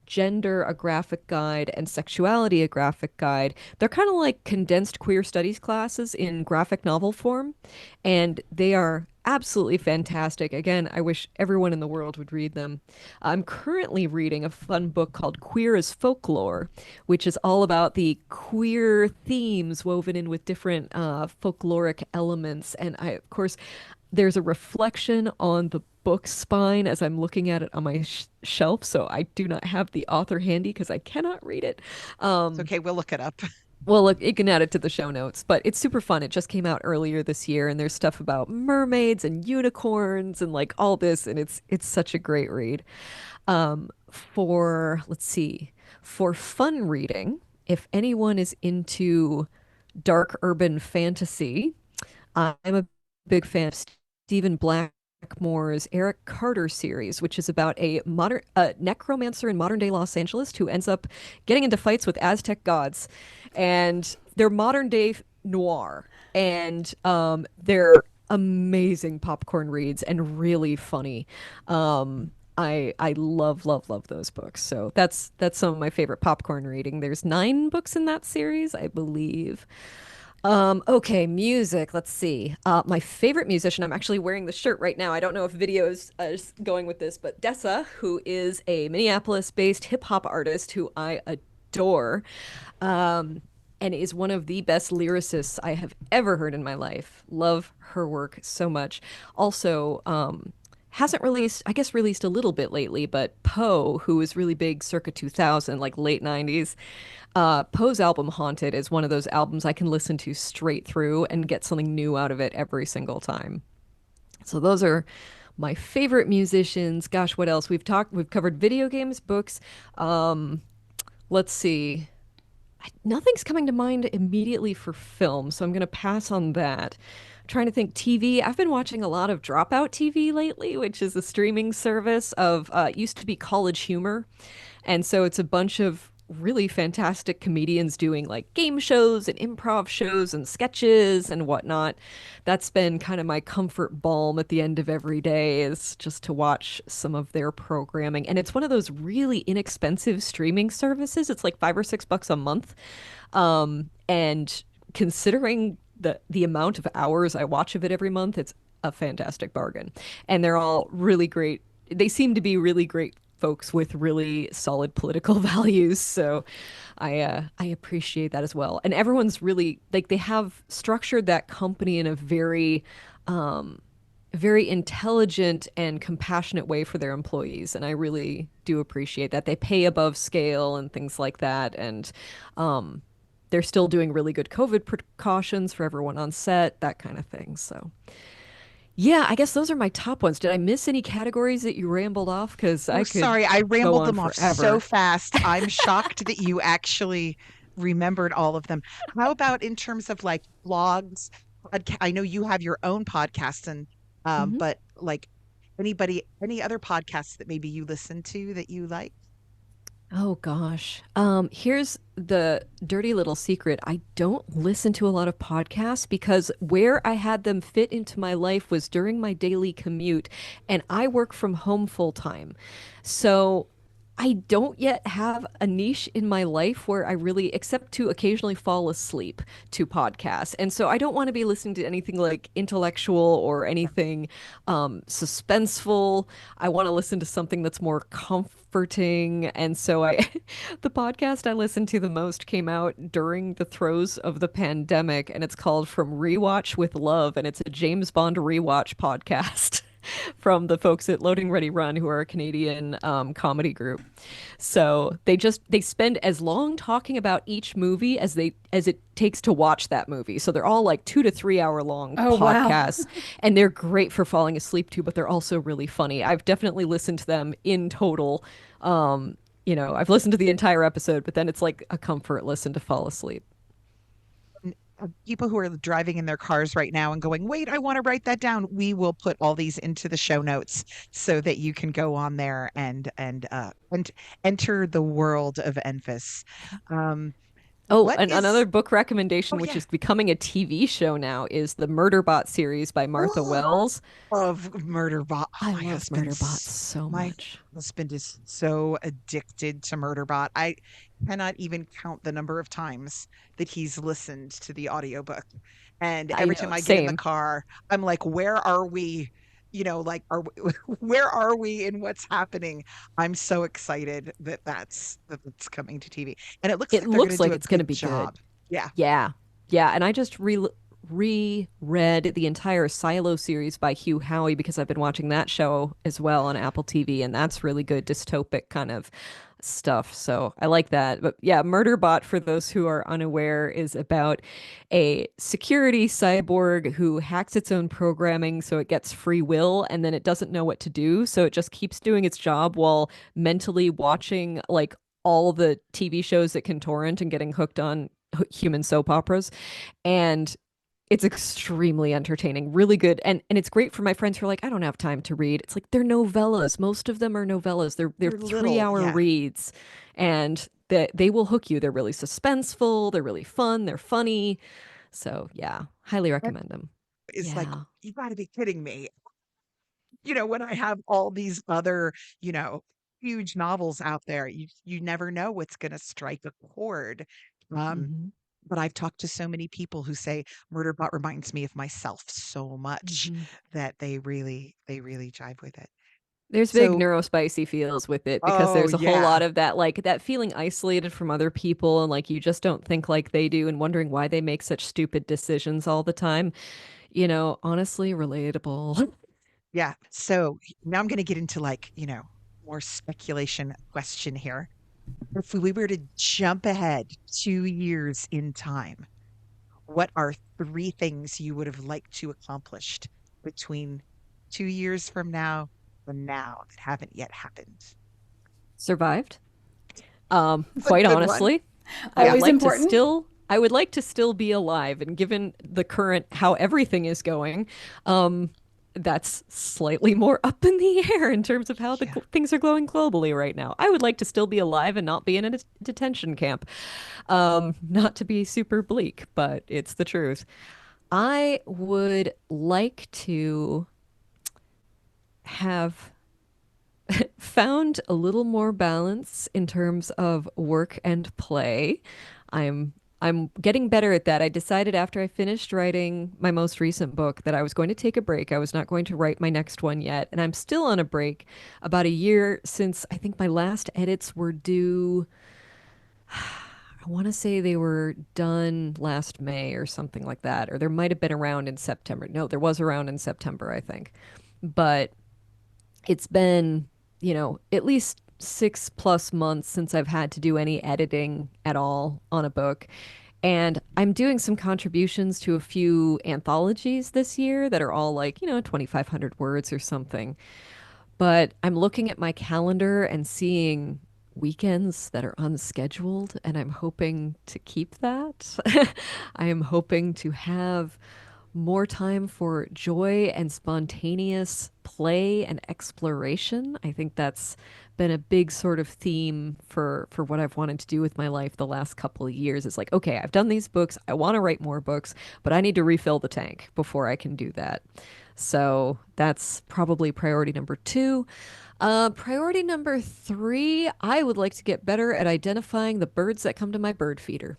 Gender, a graphic guide, and Sexuality, a graphic guide. They're kind of like condensed queer studies classes in graphic novel form, and they are absolutely fantastic. Again, I wish everyone in the world would read them. I'm currently reading a fun book called Queer as Folklore, which is all about the queer themes woven in with different folkloric elements. And of course, there's a reflection on the book spine as I'm looking at it on my shelf, so I do not have the author handy because I cannot read it. It's Um, okay, we'll look it up. well, look, you can add it to the show notes, but it's super fun. It just came out earlier this year, and there's stuff about mermaids and unicorns and like all this, and it's such a great read. For let's see, for fun reading, if anyone is into dark urban fantasy, I'm a big fan of Stephen Blackmore's Eric Carter series, which is about a modern necromancer in modern day Los Angeles who ends up getting into fights with Aztec gods, and they're modern day noir, and they're amazing popcorn reads and really funny. I love love love those books. So that's some of my favorite popcorn reading. There's 9 books in that series, I believe. Okay, music. Let's see. My favorite musician, I'm actually wearing the shirt right now. I don't know if video is going with this, but Dessa, who is a Minneapolis-based hip hop artist who I adore, um, and is one of the best lyricists I have ever heard in my life. Love her work so much. Also, hasn't released, I guess released a little bit lately, but Poe, who was really big circa 2000, like late 90s, Poe's album Haunted is one of those albums I can listen to straight through and get something new out of it every single time. So those are my favorite musicians. Gosh, what else? We've covered video games, books. Um, let's see. Nothing's coming to mind immediately for film, so I'm going to pass on that. I'm trying to think TV. I've been watching a lot of Dropout TV lately, which is a streaming service of it used to be College Humor. And so it's a bunch of really fantastic comedians doing like game shows and improv shows and sketches and whatnot. That's been kind of my comfort balm at the end of every day is just to watch some of their programming. And it's one of those really inexpensive streaming services. It's like $5 or $6 a month. And considering the amount of hours I watch of it every month, it's a fantastic bargain. And they're all really great. They seem to be really great folks with really solid political values. So I appreciate that as well. And everyone's really like they have structured that company in a very intelligent and compassionate way for their employees. And I really do appreciate that. They pay above scale and things like that. And they're still doing really good COVID precautions for everyone on set, that kind of thing. So yeah, I guess those are my top ones. Did I miss any categories that you rambled off? Because Oh, I could sorry, I go rambled on them off so forever. fast. I'm shocked that you actually remembered all of them. How about in terms of like blogs? I know you have your own podcast and Mhm. but like any other podcasts that maybe you listen to that you like? Oh gosh. Here's the dirty little secret. I don't listen to a lot of podcasts because where I had them fit into my life was during my daily commute, and I work from home full time. So I don't yet have a niche in my life where I really, except to occasionally fall asleep to podcasts. And so I don't want to be listening to anything like intellectual or anything suspenseful. I want to listen to something that's more comforting. And so the podcast I listened to the most came out during the throes of the pandemic, and it's called From Rewatch with Love, and it's a James Bond rewatch podcast. From the folks at Loading Ready Run, who are a Canadian comedy group. So they spend as long talking about each movie as it takes to watch that movie. So they're all like 2 to 3 hour long Oh, wow. podcasts, and they're great for falling asleep to, but they're also really funny. I've definitely listened to them in total. I've listened to the entire episode, but then it's like a comfort listen to fall asleep. People who are driving in their cars right now and going, wait, I want to write that down. We will put all these into the show notes so that you can go on there and enter the world of Enfys. Um, Oh, what and is? another book Oh recommendation, which yeah, is becoming a TV show now, is the Murderbot series by Martha Wells. of Murderbot. Oh, I love Murderbot so My much. husband is so addicted to Murderbot. I cannot even count the number of times that he's listened to the audiobook. And I every know, time I get in the same. car, I'm like, where are we? Like, where are we in what's happening? I'm so excited that it's coming to TV, and it looks It like they're going to looks do like a it's going to good be good. job. Yeah. Yeah. Yeah. And I just reread the entire Silo series by Hugh Howey because I've been watching that show as well on Apple TV, and that's really good dystopic kind of stuff. So I like that. But yeah, Murderbot, for those who are unaware, is about a security cyborg who hacks its own programming so it gets free will and then it doesn't know what to do. So it just keeps doing its job while mentally watching like all the TV shows it can torrent and getting hooked on human soap operas. And it's extremely entertaining, really good, and it's great for my friends who are like, I don't have time to read. It's like they're novellas. Most of them are novellas. They're They're three little. hour Yeah. reads, and they will hook you. They're really suspenseful. They're really fun. They're funny. So yeah, highly That recommend them. is like, Yeah. you got to be kidding me. When I have all these other, you know, huge novels out there, you never know what's going to strike a chord. Um, Hmm. but I've talked to so many people who say Murderbot reminds me of myself so much Hmm. that they really jive with it. There's big So, neurospicy feels with it because oh there's a whole yeah, lot of that, like that feeling isolated from other people and like you just don't think like they do and wondering why they make such stupid decisions all the time. Honestly relatable. Yeah. So now I'm going to get into like, more speculation question here. If we were to jump ahead 2 years in time, what are three things you would have liked to accomplished between 2 years from now and now that haven't yet happened? Survived. That's a Quite good one. honestly, Yeah. Always important. I would like to still be alive. And given the current how everything is going, that's slightly more up in the air in terms of how Yeah. things are going globally right now. I would like to still be alive and not be in a detention camp. Not to be super bleak, but it's the truth. I would like to have found a little more balance in terms of work and play. I'm I'm getting better at that. I decided after I finished writing my most recent book that I was going to take a break. I was not going to write my next one yet, and I'm still on a break about a year since I think my last edits were due. I want to say they were done last May or something like that, or there might have been around in September. No, there was around in September, I think. But it's been, at least 6+ months since I've had to do any editing at all on a book. And I'm doing some contributions to a few anthologies this year that are all like, 2,500 words or something. But I'm looking at my calendar and seeing weekends that are unscheduled, and I'm hoping to keep that. I am hoping to have more time for joy and spontaneous play and exploration. I think that's been a big sort of theme for what I've wanted to do with my life the last couple of years. It's like, okay, I've done these books. I want to write more books, but I need to refill the tank before I can do that. So that's probably priority number two. Priority number three, I would like to get better at identifying the birds that come to my bird feeder.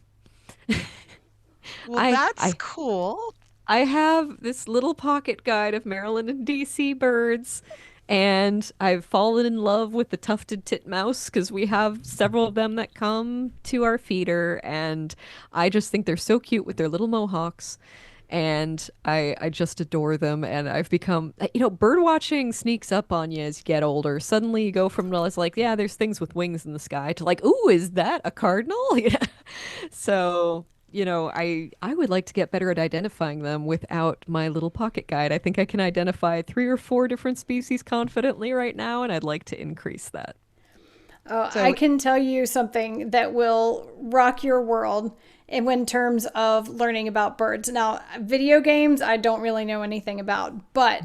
Well, I that's I cool. I have this little pocket guide of Maryland and DC birds, and I've fallen in love with the tufted titmouse because we have several of them that come to our feeder, and I just think they're so cute with their little mohawks. And I just adore them, and I've become, bird watching sneaks up on you as you get older. Suddenly you go from, well, it's like, yeah, there's things with wings in the sky, to like, ooh, is that a cardinal? Yeah. So, I would like to get better at identifying them without my little pocket guide. I think I can identify 3 or 4 different species confidently right now, and I'd like to increase that. Oh, I So, can tell you something that will rock your world in terms of learning about birds. Now, video games, I don't really know anything about, but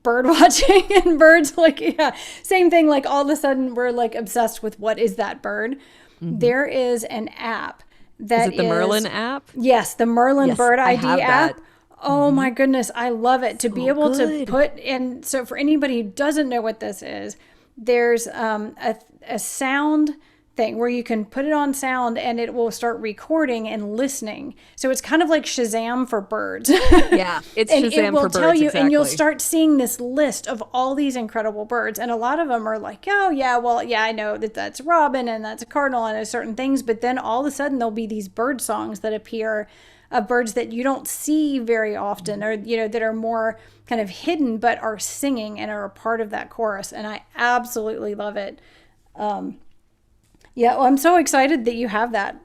bird watching and birds, like, yeah, same thing. Like, all of a sudden, we're like obsessed with what is that bird. Hmm. There is an app Is that it the Merlin is, app? yes, the Merlin Yes, Bird I ID have that. app. Oh Hmm. my goodness, I love it. To be So able to good. put in, so for anybody who doesn't know what this is, there's a sound thing where you can put it on sound and it will start recording and listening. So it's kind of like Shazam for birds. Yeah, it's And it Shazam will for tell birds, you, and you'll exactly. start seeing this list of all these incredible birds. And a lot of them are like, oh, yeah, well, yeah, I know that that's a robin and that's a cardinal and certain things. But then all of a sudden, there'll be these bird songs that appear of birds that you don't see very often, or, that are more kind of hidden but are singing and are a part of that chorus. And I absolutely love it. Yeah, well, I'm so excited that you have that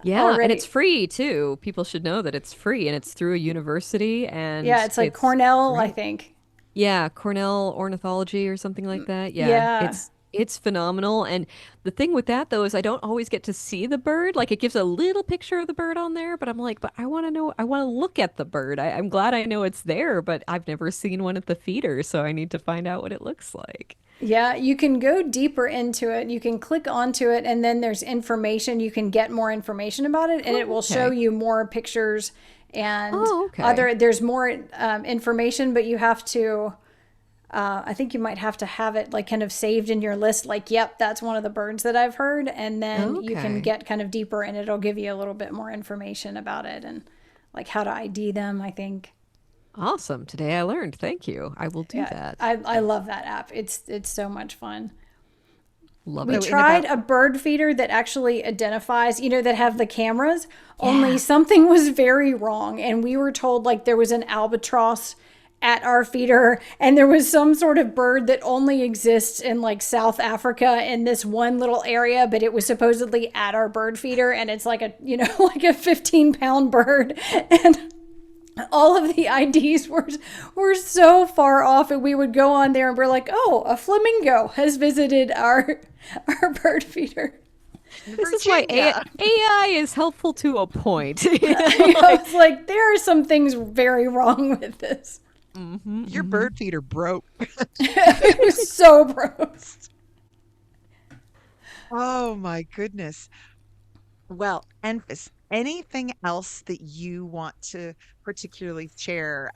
Yeah, and it's already. free too. People should know that it's free and it's through a university Yeah, and it's like it's Cornell, I great. think. Yeah, Cornell Ornithology or something like that. Yeah, Yeah. it's phenomenal. And the thing with that though is I don't always get to see the bird. Like it gives a little picture of the bird on there, but I'm like, but I want to know, I want to look at the bird. I'm glad I know it's there, but I've never seen one at the feeder, so I need to find out what it looks like. Yeah, you can go deeper into it. You can click onto it, and then there's information. You can get more information about it, and it Oh, will show okay. you more pictures and Oh, okay. there's more information, but you have to, I think you might have to have it like kind of saved in your list, like, yep, that's one of the birds that I've heard. And then you can Okay. get kind of deeper, and it'll give you a little bit more information about it and like how to ID them, I think. Awesome. Today I learned. Thank you. I will do Yeah, that. I love that app. It's so much fun. Love We so it. in tried about, a bird feeder that actually identifies, that have the cameras, only Yeah. something was very wrong. And we were told like there was an albatross at our feeder, and there was some sort of bird that only exists in like South Africa in this one little area, but it was supposedly at our bird feeder, and it's like a, you know, like a 15-pound bird. And all of the IDs were so far off, and we would go on there and we're like, oh, a flamingo has visited our bird feeder. This is why Virginia. AI is helpful to a point. I was like, there are some things very wrong with this. Your bird feeder broke. It was so gross. Oh my goodness. Well, Enfys, anything else that you want to particularly share?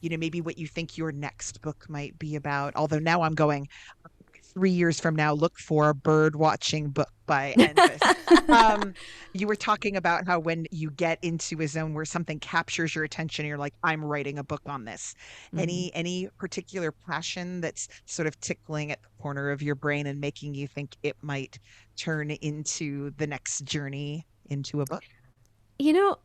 Maybe what you think your next book might be about. Although now I'm going 3 years from now, look for a bird watching book by Enfys. Um, you were talking about how when you get into a zone where something captures your attention, you're like, I'm writing a book on this. Mhm. Any particular passion that's sort of tickling at the corner of your brain and making you think it might turn into the next journey into a book? You know,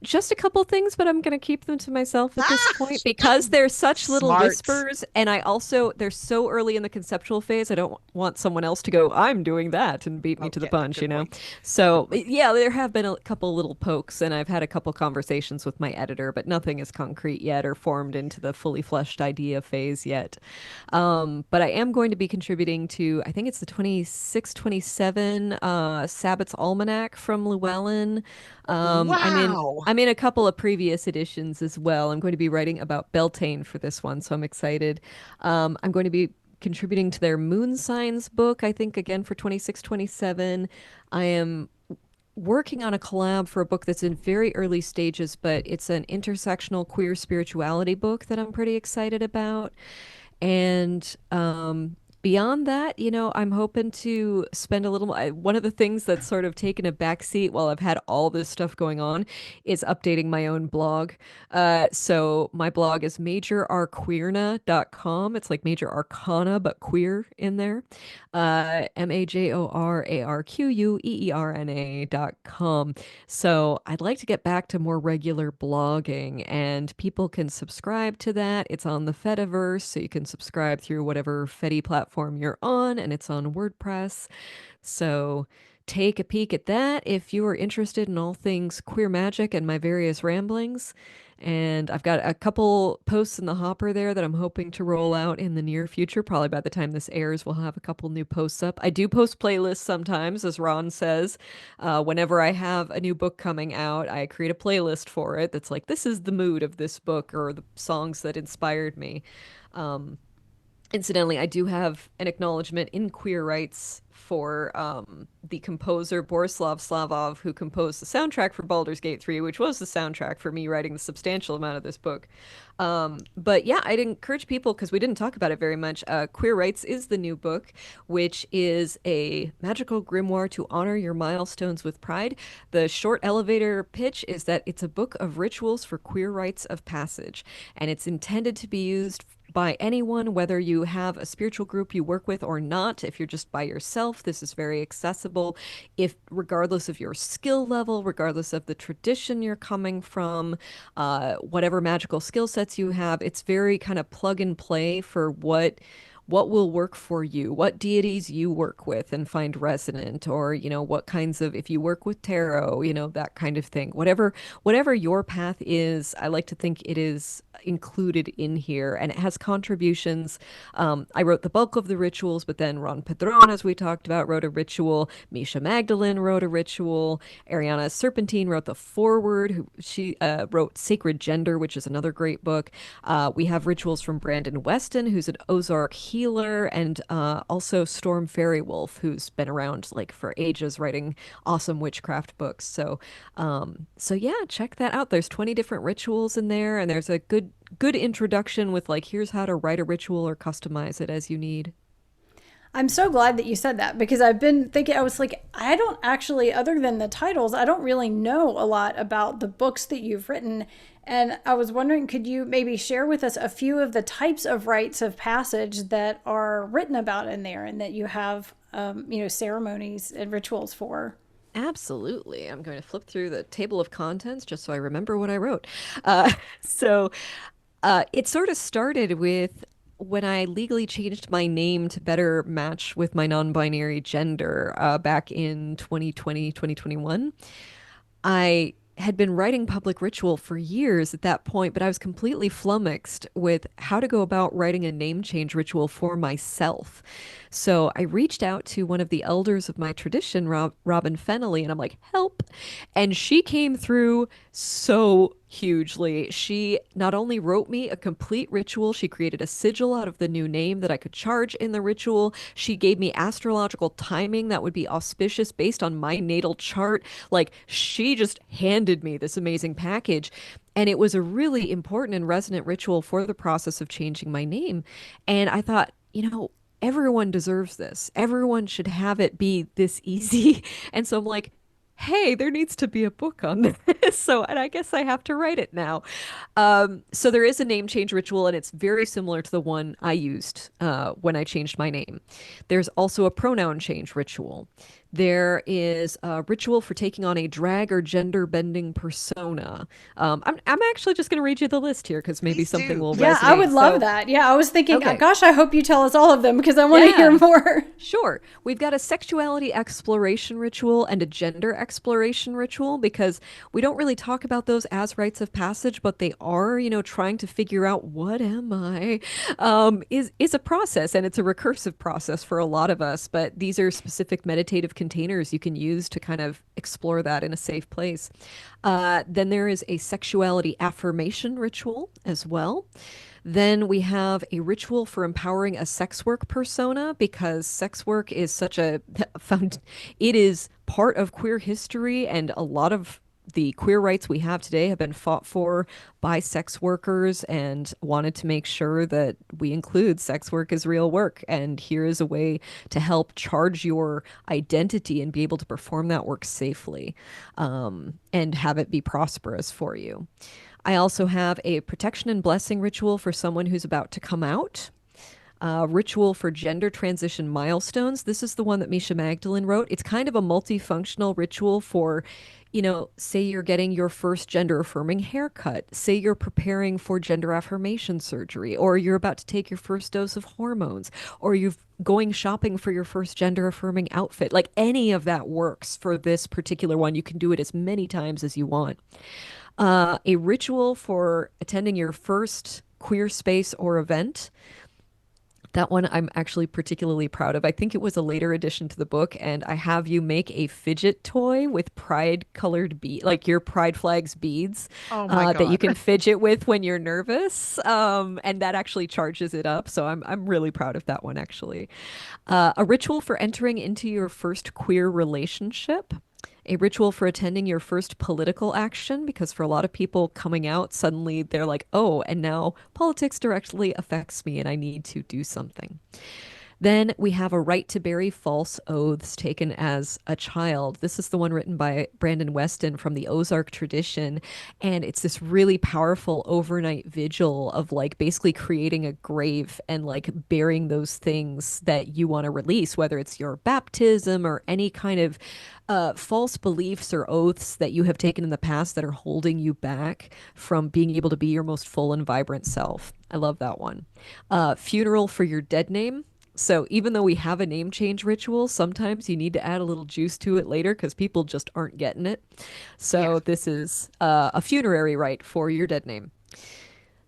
just a couple things, but I'm going to keep them to myself at this Ah, point because they're such little smart. whispers. And I also, they're so early in the conceptual phase. I don't want someone else to go, I'm doing that and beat me to the Okay, punch, good point. Good So, point. yeah, there have been a couple little pokes, and I've had a couple conversations with my editor, but nothing is concrete yet or formed into the fully fleshed idea phase yet. But I am going to be contributing to, I think it's the 26, 27 Sabbath's Almanac from Llewellyn. I'm in Wow. I'm in a couple of previous editions as well. I'm going to be writing about Beltane for this one, so I'm excited. I'm going to be contributing to their Moon Signs book, I think again for 26, 27. I am working on a collab for a book that's in very early stages, but it's an intersectional queer spirituality book that I'm pretty excited about. And beyond that, I'm hoping to spend a little. One of the things that's sort of taken a backseat while I've had all this stuff going on is updating my own blog. So my blog is majorarqueerna.com. It's like Major Arcana, but queer in there. majorarqueerna.com. So I'd like to get back to more regular blogging, and people can subscribe to that. It's on the Fediverse, so you can subscribe through whatever Fedi platform you're on, and it's on WordPress. So take a peek at that if you are interested in all things queer magic and my various ramblings. And I've got a couple posts in the hopper there that I'm hoping to roll out in the near future. Probably by the time this airs, we'll have a couple new posts up. I do post playlists sometimes, as Ron says. Whenever I have a new book coming out, I create a playlist for it that's like, this is the mood of this book or the songs that inspired me. Um, Incidentally, I do have an acknowledgement in Queer Rites for the composer Borislav Slavov, who composed the soundtrack for Baldur's Gate 3, which was the soundtrack for me writing the substantial amount of this book. But yeah, I'd encourage people, because we didn't talk about it very much. Queer Rites is the new book, which is a magical grimoire to honor your milestones with pride. The short elevator pitch is that it's a book of rituals for queer rites of passage, and it's intended to be used by anyone, whether you have a spiritual group you work with or not. If you're just by yourself, this is very accessible. If regardless of your skill level, regardless of the tradition you're coming from, whatever magical skill sets you have, it's very kind of plug and play for what will work for you, what deities you work with and find resonant, or what kinds of, if you work with tarot, that kind of thing. Whatever your path is, I like to think it is included in here, and it has contributions. I wrote the bulk of the rituals, but then Ron Pedron, as we talked about, wrote a ritual. Misha Magdalene wrote a ritual. Ariana Serpentine wrote the foreword. She wrote Sacred Gender, which is another great book. We have rituals from Brandon Weston, who's an Ozark healer, and also Storm Fairy Wolf, who's been around like for ages writing awesome witchcraft books. So yeah, check that out. There's 20 different rituals in there, and there's a good introduction with like, here's how to write a ritual or customize it as you need. I'm so glad that you said that, because I've been thinking, I was like, I don't actually, other than the titles, I don't really know a lot about the books that you've written. And I was wondering, could you maybe share with us a few of the types of rites of passage that are written about in there and that you have, ceremonies and rituals for? Absolutely. I'm going to flip through the table of contents just so I remember what I wrote. Uh, so It sort of started with when I legally changed my name to better match with my non-binary gender back in 2020, 2021. I had been writing public ritual for years at that point, but I was completely flummoxed with how to go about writing a name change ritual for myself. So I reached out to one of the elders of my tradition, Robin Fennelly, and I'm like, help. And she came through so hugely. She not only wrote me a complete ritual, she created a sigil out of the new name that I could charge in the ritual. She gave me astrological timing that would be auspicious based on my natal chart. Like, she just handed me this amazing package. And it was a really important and resonant ritual for the process of changing my name. And I thought, everyone deserves this. Everyone should have it be this easy. And so I'm like, hey, there needs to be a book on this. So, and I guess I have to write it now. So there is a name change ritual, and it's very similar to the one I used when I changed my name. There's also a pronoun change ritual. There is a ritual for taking on a drag or gender bending persona. I'm actually just going to read you the list here because maybe Please something do. will Yeah, I resonate. would love So, that. Yeah, I was thinking, okay. gosh, I hope you tell us all of them because I want to hear Yeah. more. Sure. We've got a sexuality exploration ritual and a gender exploration ritual because we don't really talk about those as rites of passage, but they are, trying to figure out what am I, is a process, and it's a recursive process for a lot of us. But these are specific meditative containers you can use to kind of explore that in a safe place. Then there is a sexuality affirmation ritual as well. Then we have a ritual for empowering a sex work persona because sex work is such a found it is part of queer history, and a lot of the queer rights we have today have been fought for by sex workers and wanted to make sure that we include sex work as real work. And here is a way to help charge your identity and be able to perform that work safely, and have it be prosperous for you. I also have a protection and blessing ritual for someone who's about to come out. Ritual for gender transition milestones. This is the one that Misha Magdalene wrote. It's kind of a multifunctional ritual for, say you're getting your first gender affirming haircut, say you're preparing for gender affirmation surgery, or you're about to take your first dose of hormones, or you're going shopping for your first gender affirming outfit. Like, any of that works for this particular one. You can do it as many times as you want. A ritual for attending your first queer space or event. That one I'm actually particularly proud of. I think it was a later addition to the book, and I have you make a fidget toy with pride colored bead, like your pride flag's beads, Oh my that you God. can fidget with when you're nervous, and that actually charges it up. So I'm really proud of that one actually. A ritual for entering into your first queer relationship. A ritual for attending your first political action, because for a lot of people coming out, suddenly they're like, oh, and now politics directly affects me and I need to do something. Then we have a right to bury false oaths taken as a child. This is the one written by Brandon Weston from the Ozark tradition. And it's this really powerful overnight vigil of like basically creating a grave and like burying those things that you want to release, whether it's your baptism or any kind of false beliefs or oaths that you have taken in the past that are holding you back from being able to be your most full and vibrant self. I love that one. Funeral for your dead name. So even though we have a name change ritual, sometimes you need to add a little juice to it later because people just aren't getting it. Yeah. So this is a funerary rite for your dead name.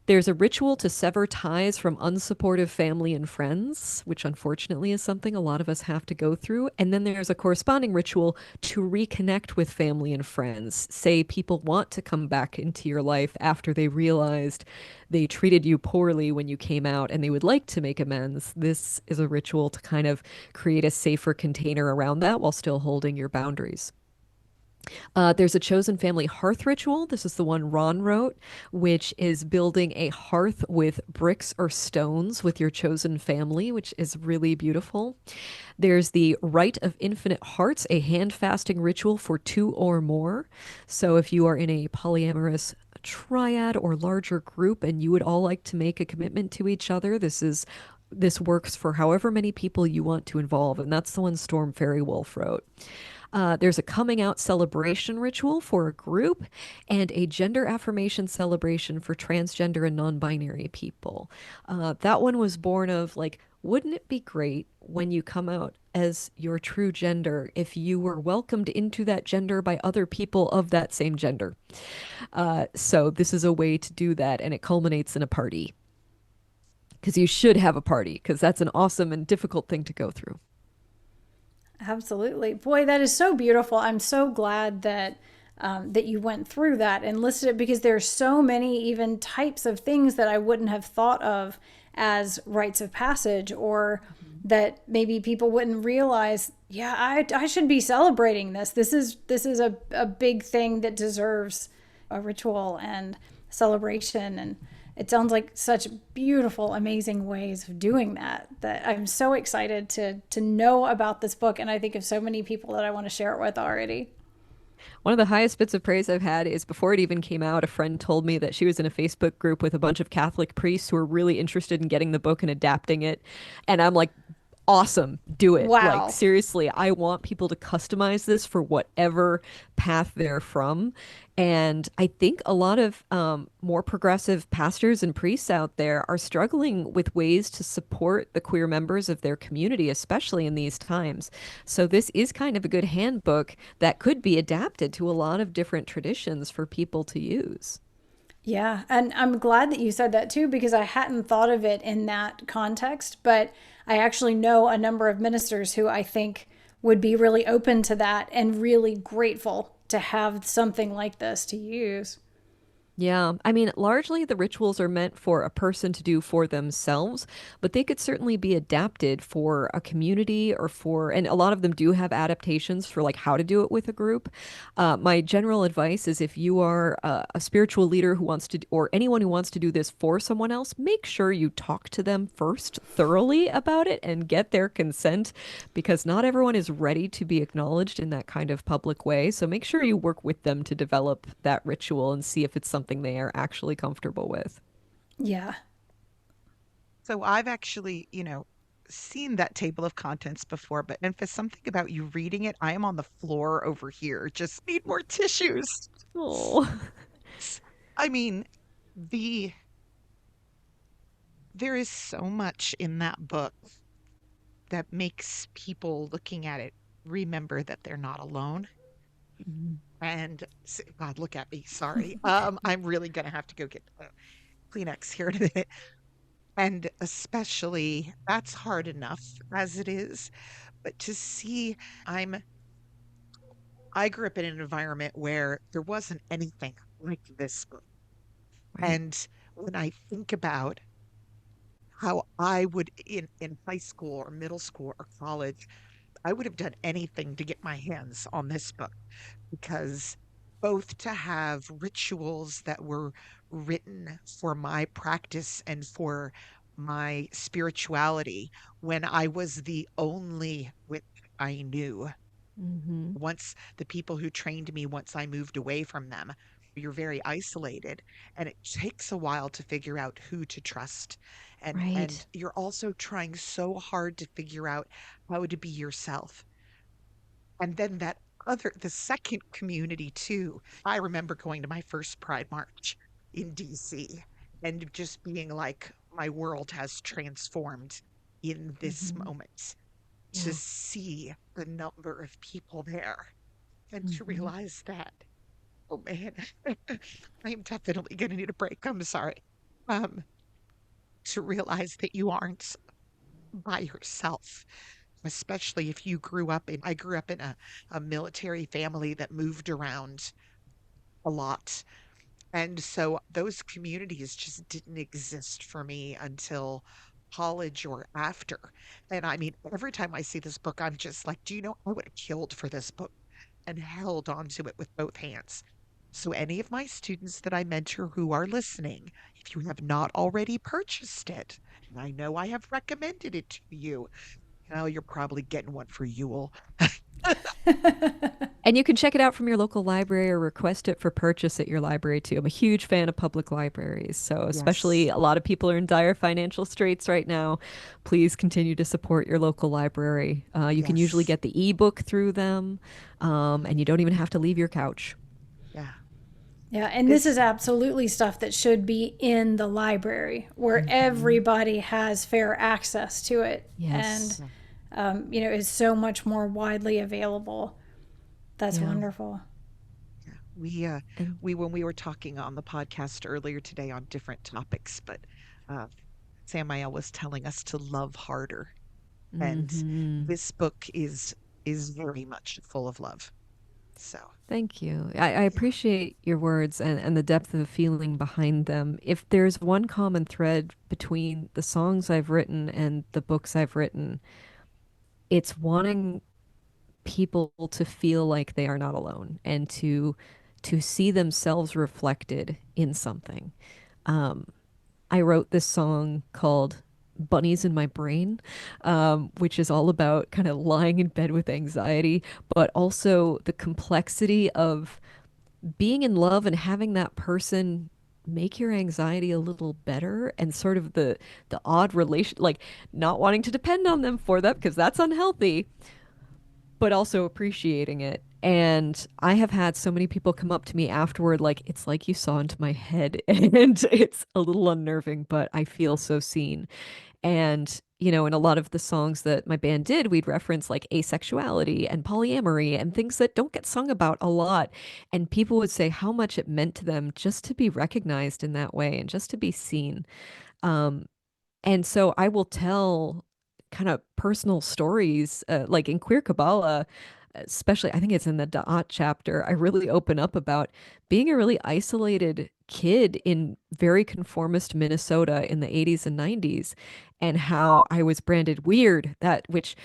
There's a ritual to sever ties from unsupportive family and friends, which unfortunately is something a lot of us have to go through. And then there's a corresponding ritual to reconnect with family and friends. Say people want to come back into your life after they realized they treated you poorly when you came out and they would like to make amends. This is a ritual to kind of create a safer container around that while still holding your boundaries. There's a chosen family hearth ritual. This is the one Ron wrote, which is building a hearth with bricks or stones with your chosen family, which is really beautiful. There's the Rite of Infinite Hearts, a hand fasting ritual for two or more. So if you are in a polyamorous triad or larger group and you would all like to make a commitment to each other, this is this works for however many people you want to involve, and that's the one Storm Fairy Wolf wrote. There's a coming out celebration ritual for a group and a gender affirmation celebration for transgender and non binary people. That one was born of like, wouldn't it be great when you come out as your true gender if you were welcomed into that gender by other people of that same gender? So, this is a way to do that, and it culminates in a party. Because you should have a party, because that's an awesome and difficult thing to go through. Absolutely. Boy, that is so beautiful. I'm so glad that that you went through that and listed it, because there's so many even types of things that I wouldn't have thought of as rites of passage, or that maybe people wouldn't realize, yeah, I should be celebrating this. This is a big thing that deserves a ritual and celebration. And it sounds like such beautiful, amazing ways of doing that, that I'm so excited to know about this book. And I think of so many people that I want to share it with already. One of the highest bits of praise I've had is before it even came out, a friend told me that she was in a Facebook group with a bunch of Catholic priests who were really interested in getting the book and adapting it. And I'm like, awesome, do it. Like, Wow. seriously, I want people to customize this for whatever path they're from. And I think a lot of more progressive pastors and priests out there are struggling with ways to support the queer members of their community, especially in these times. So, this is kind of a good handbook that could be adapted to a lot of different traditions for people to use. Yeah, and I'm glad that you said that too, because I hadn't thought of it in that context. But I actually know a number of ministers who I think would be really open to that and really grateful to have something like this to use. Yeah, I mean, largely the rituals are meant for a person to do for themselves, but they could certainly be adapted for a community or for, and a lot of them do have adaptations for like how to do it with a group. My general advice is if you are a spiritual leader who wants to, or anyone who wants to do this for someone else, make sure you talk to them first thoroughly about it and get their consent, because not everyone is ready to be acknowledged in that kind of public way. So make sure you work with them to develop that ritual and see if it's something they are actually comfortable with. Yeah. So I've actually, seen that table of contents before, but and for something about you reading it, I am on the floor over here. Just need more tissues. Oh, I mean, the there is so much in that book that makes people looking at it remember that they're not alone. And God, look at me. Sorry. I'm really gonna have to go get Kleenex here in a minute. And especially that's hard enough as it is. But to see, I'm I grew up in an environment where there wasn't anything like this book. right. And when I think about how I would in high school or middle school or college, I would have done anything to get my hands on this book, because both to have rituals that were written for my practice and for my spirituality when I was the only witch I knew. Hmm. Once the people who trained me, once I moved away from them, you're very isolated, and it takes a while to figure out who to trust. And Right. you're also trying so hard to figure out how to be yourself. And then the second community too. I remember going to my first Pride March in DC and just being like, my world has transformed in this Hmm. moment, to Yeah. see the number of people there and to Hmm. realize that, oh man, I am definitely going to need a break. I'm sorry. Um, to realize that you aren't by yourself, especially if I grew up in a military family that moved around a lot. And so those communities just didn't exist for me until college or after. And I mean, every time I see this book, I'm just like, do you know, I would have killed for this book and held onto it with both hands. So, any of my students that I mentor who are listening, if you have not already purchased it, and I know I have recommended it to you, now you're probably getting one for Yule. And you can check it out from your local library or request it for purchase at your library too. I'm a huge fan of public libraries. So, especially Yes. a lot of people are in dire financial straits right now. Please continue to support your local library. You can usually Yes. get the ebook through them, and you don't even have to leave your couch. Yeah. Yeah, and this is This. absolutely stuff that should be in the library where Hmm. everybody has fair access to it and, Yes. Yeah. is so much more widely available. That's Yeah. wonderful. Yeah. And We when we were talking on the podcast earlier today on different topics, but uh, Samael was telling us to love harder, and hmm. this book is very much full of love. So Thank you. I yeah. appreciate your words and the depth of the feeling behind them. If there's one common thread between the songs I've written and the books I've written, it's wanting people to feel like they are not alone and to see themselves reflected in something. Um, I wrote this song called Bunnies in My Brain, which is all about kind of lying in bed with anxiety, but also the complexity of being in love and having that person make your anxiety a little better and sort of the odd relation, like not wanting to depend on them for that because that's unhealthy, but also appreciating it. And I have had so many people come up to me afterward, like, it's like you saw into my head, and it's a little unnerving, but I feel so seen. And, in a lot of the songs that my band did, we'd reference like asexuality and polyamory and things that don't get sung about a lot. And people would say how much it meant to them just to be recognized in that way and just to be seen. Um, and so I will tell kind of personal stories, like in Queer Kabbalah, especially, I think it's in the Da'at chapter. I really open up about being a really isolated kid in very conformist Minnesota in the 80s and 90s, and how I was branded weird, that which,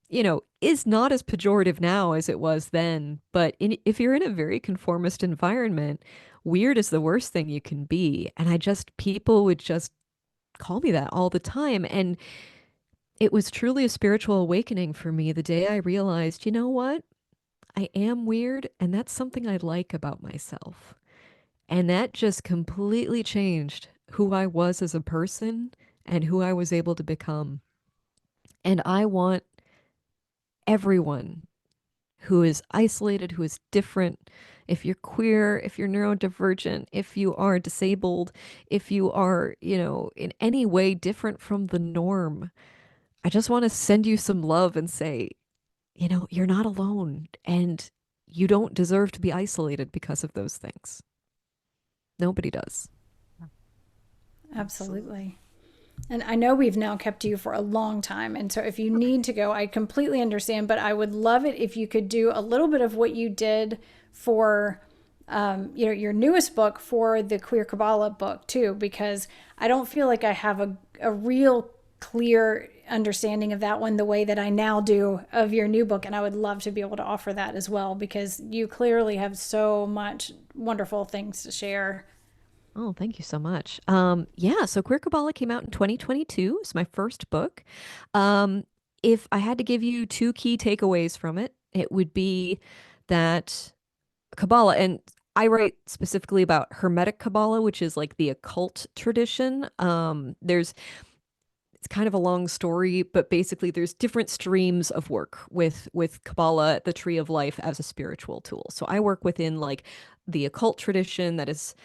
is not as pejorative now as it was then. But if you're in a very conformist environment, weird is the worst thing you can be. And people would just call me that all the time. And it was truly a spiritual awakening for me the day I realized, you know what? I am weird, and that's something I like about myself. And that just completely changed who I was as a person and who I was able to become. And I want everyone who is isolated, who is different, if you're queer, if you're neurodivergent, if you are disabled, if you are, in any way different from the norm, I just want to send you some love and say, you're not alone and you don't deserve to be isolated because of those things. Nobody does. Absolutely. Absolutely. And I know we've now kept you for a long time. And so if you Okay. need to go, I completely understand. But I would love it if you could do a little bit of what you did for your newest book for the Queer Kabbalah book, too, because I don't feel like I have a real clear understanding of that one the way that I now do of your new book. And I would love to be able to offer that as well because you clearly have so much wonderful things to share. Oh, thank you so much. Yeah, so Queer Kabbalah came out in 2022. It's my first book. Um, if I had to give you two key takeaways from it, it would be that Kabbalah, and I write specifically about Hermetic Kabbalah, which is like the occult tradition. It's kind of a long story, but basically there's different streams of work with Kabbalah, the Tree of Life, as a spiritual tool. So I work within like the occult tradition that is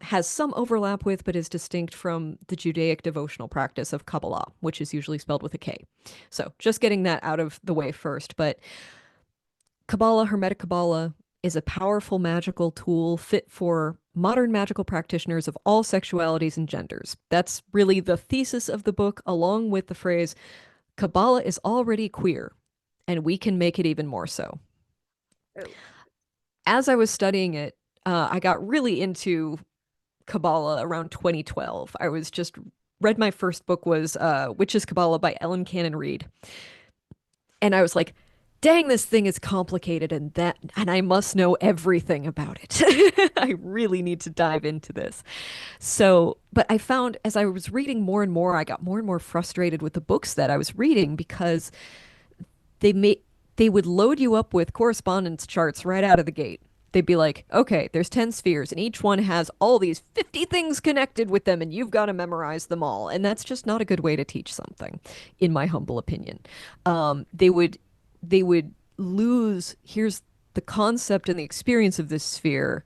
has some overlap with, but is distinct from the Judaic devotional practice of Kabbalah, which is usually spelled with a K. So just getting that out of the way first. But Kabbalah, Hermetic Kabbalah, is a powerful magical tool fit for modern magical practitioners of all sexualities and genders. That's really the thesis of the book, along with the phrase Kabbalah is already queer, and we can make it even more so. Oh, As I was studying it, I got really into Kabbalah around 2012. I was just read my first book was Witch's Kabbalah by Ellen Cannon Reed. And I was like, dang, this thing is complicated and I must know everything about it. I really need to dive into this. So, but I found as I was reading more and more, I got more and more frustrated with the books that I was reading because they made they would load you up with correspondence charts right out of the gate. They'd be like, okay, there's 10 spheres, and each one has all these 50 things connected with them, and you've got to memorize them all. And that's just not a good way to teach something, in my humble opinion. They would lose, here's the concept and the experience of this sphere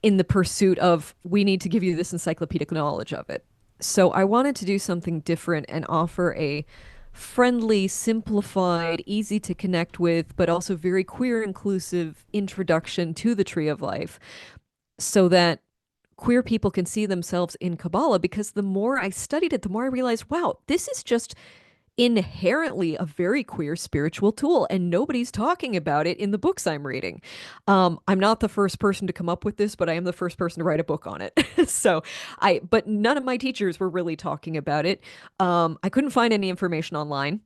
in the pursuit of, we need to give you this encyclopedic knowledge of it. So I wanted to do something different and offer a friendly, simplified, easy to connect with, but also very queer inclusive introduction to the Tree of Life so that queer people can see themselves in Kabbalah. Because the more I studied it, the more I realized, wow, this is just inherently a very queer spiritual tool, and nobody's talking about it in the books I'm reading. I'm not the first person to come up with this, but I am the first person to write a book on it. But none of my teachers were really talking about it. I couldn't find any information online.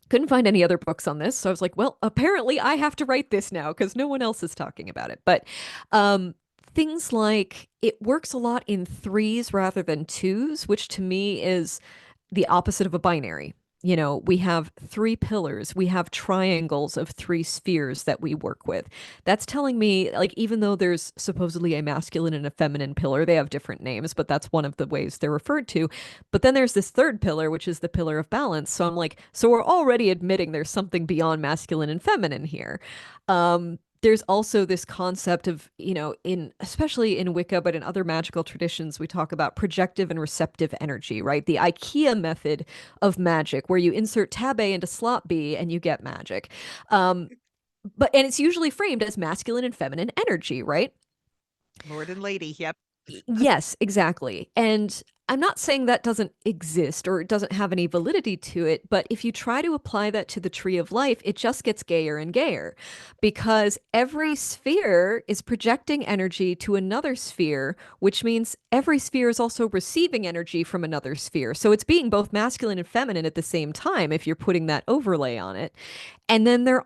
Couldn't find any other books on this. So I was like, well, apparently I have to write this now because no one else is talking about it. But things like it works a lot in threes rather than twos, which to me is the opposite of a binary. We have three pillars, we have triangles of three spheres that we work with. That's telling me, like, even though there's supposedly a masculine and a feminine pillar, they have different names, but that's one of the ways they're referred to. But then there's this third pillar, which is the pillar of balance. So I'm like, so we're already admitting there's something beyond masculine and feminine here. There's also this concept of, especially in Wicca, but in other magical traditions, we talk about projective and receptive energy, right? The IKEA method of magic, where you insert tab A into slot B and you get magic. And it's usually framed as masculine and feminine energy, right? Lord and lady. Yep. Yes, exactly. And I'm not saying that doesn't exist or it doesn't have any validity to it, but if you try to apply that to the Tree of Life, it just gets gayer and gayer because every sphere is projecting energy to another sphere, which means every sphere is also receiving energy from another sphere. So it's being both masculine and feminine at the same time if you're putting that overlay on it. And then they're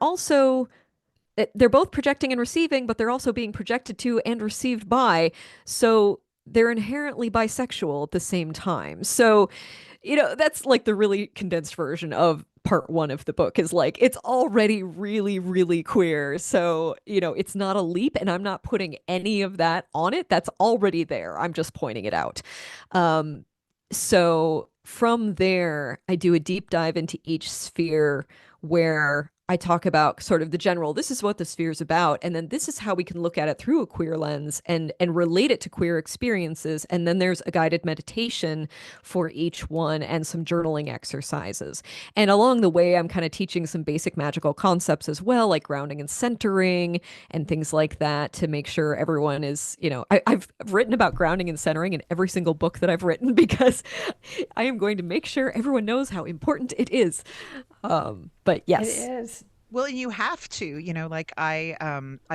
both projecting and receiving, but they're also being projected to and received by. So they're inherently bisexual at the same time. So, that's like the really condensed version of part one of the book is like, it's already really, really queer. So, it's not a leap and I'm not putting any of that on it. That's already there. I'm just pointing it out. So from there, I do a deep dive into each sphere where I talk about sort of the general, this is what the sphere is about, and then this is how we can look at it through a queer lens and relate it to queer experiences. And then there's a guided meditation for each one and some journaling exercises. And along the way, I'm kind of teaching some basic magical concepts as well, like grounding and centering and things like that to make sure everyone is, I've written about grounding and centering in every single book that I've written because I am going to make sure everyone knows how important it is. But It yes. is. Well, you have to, like I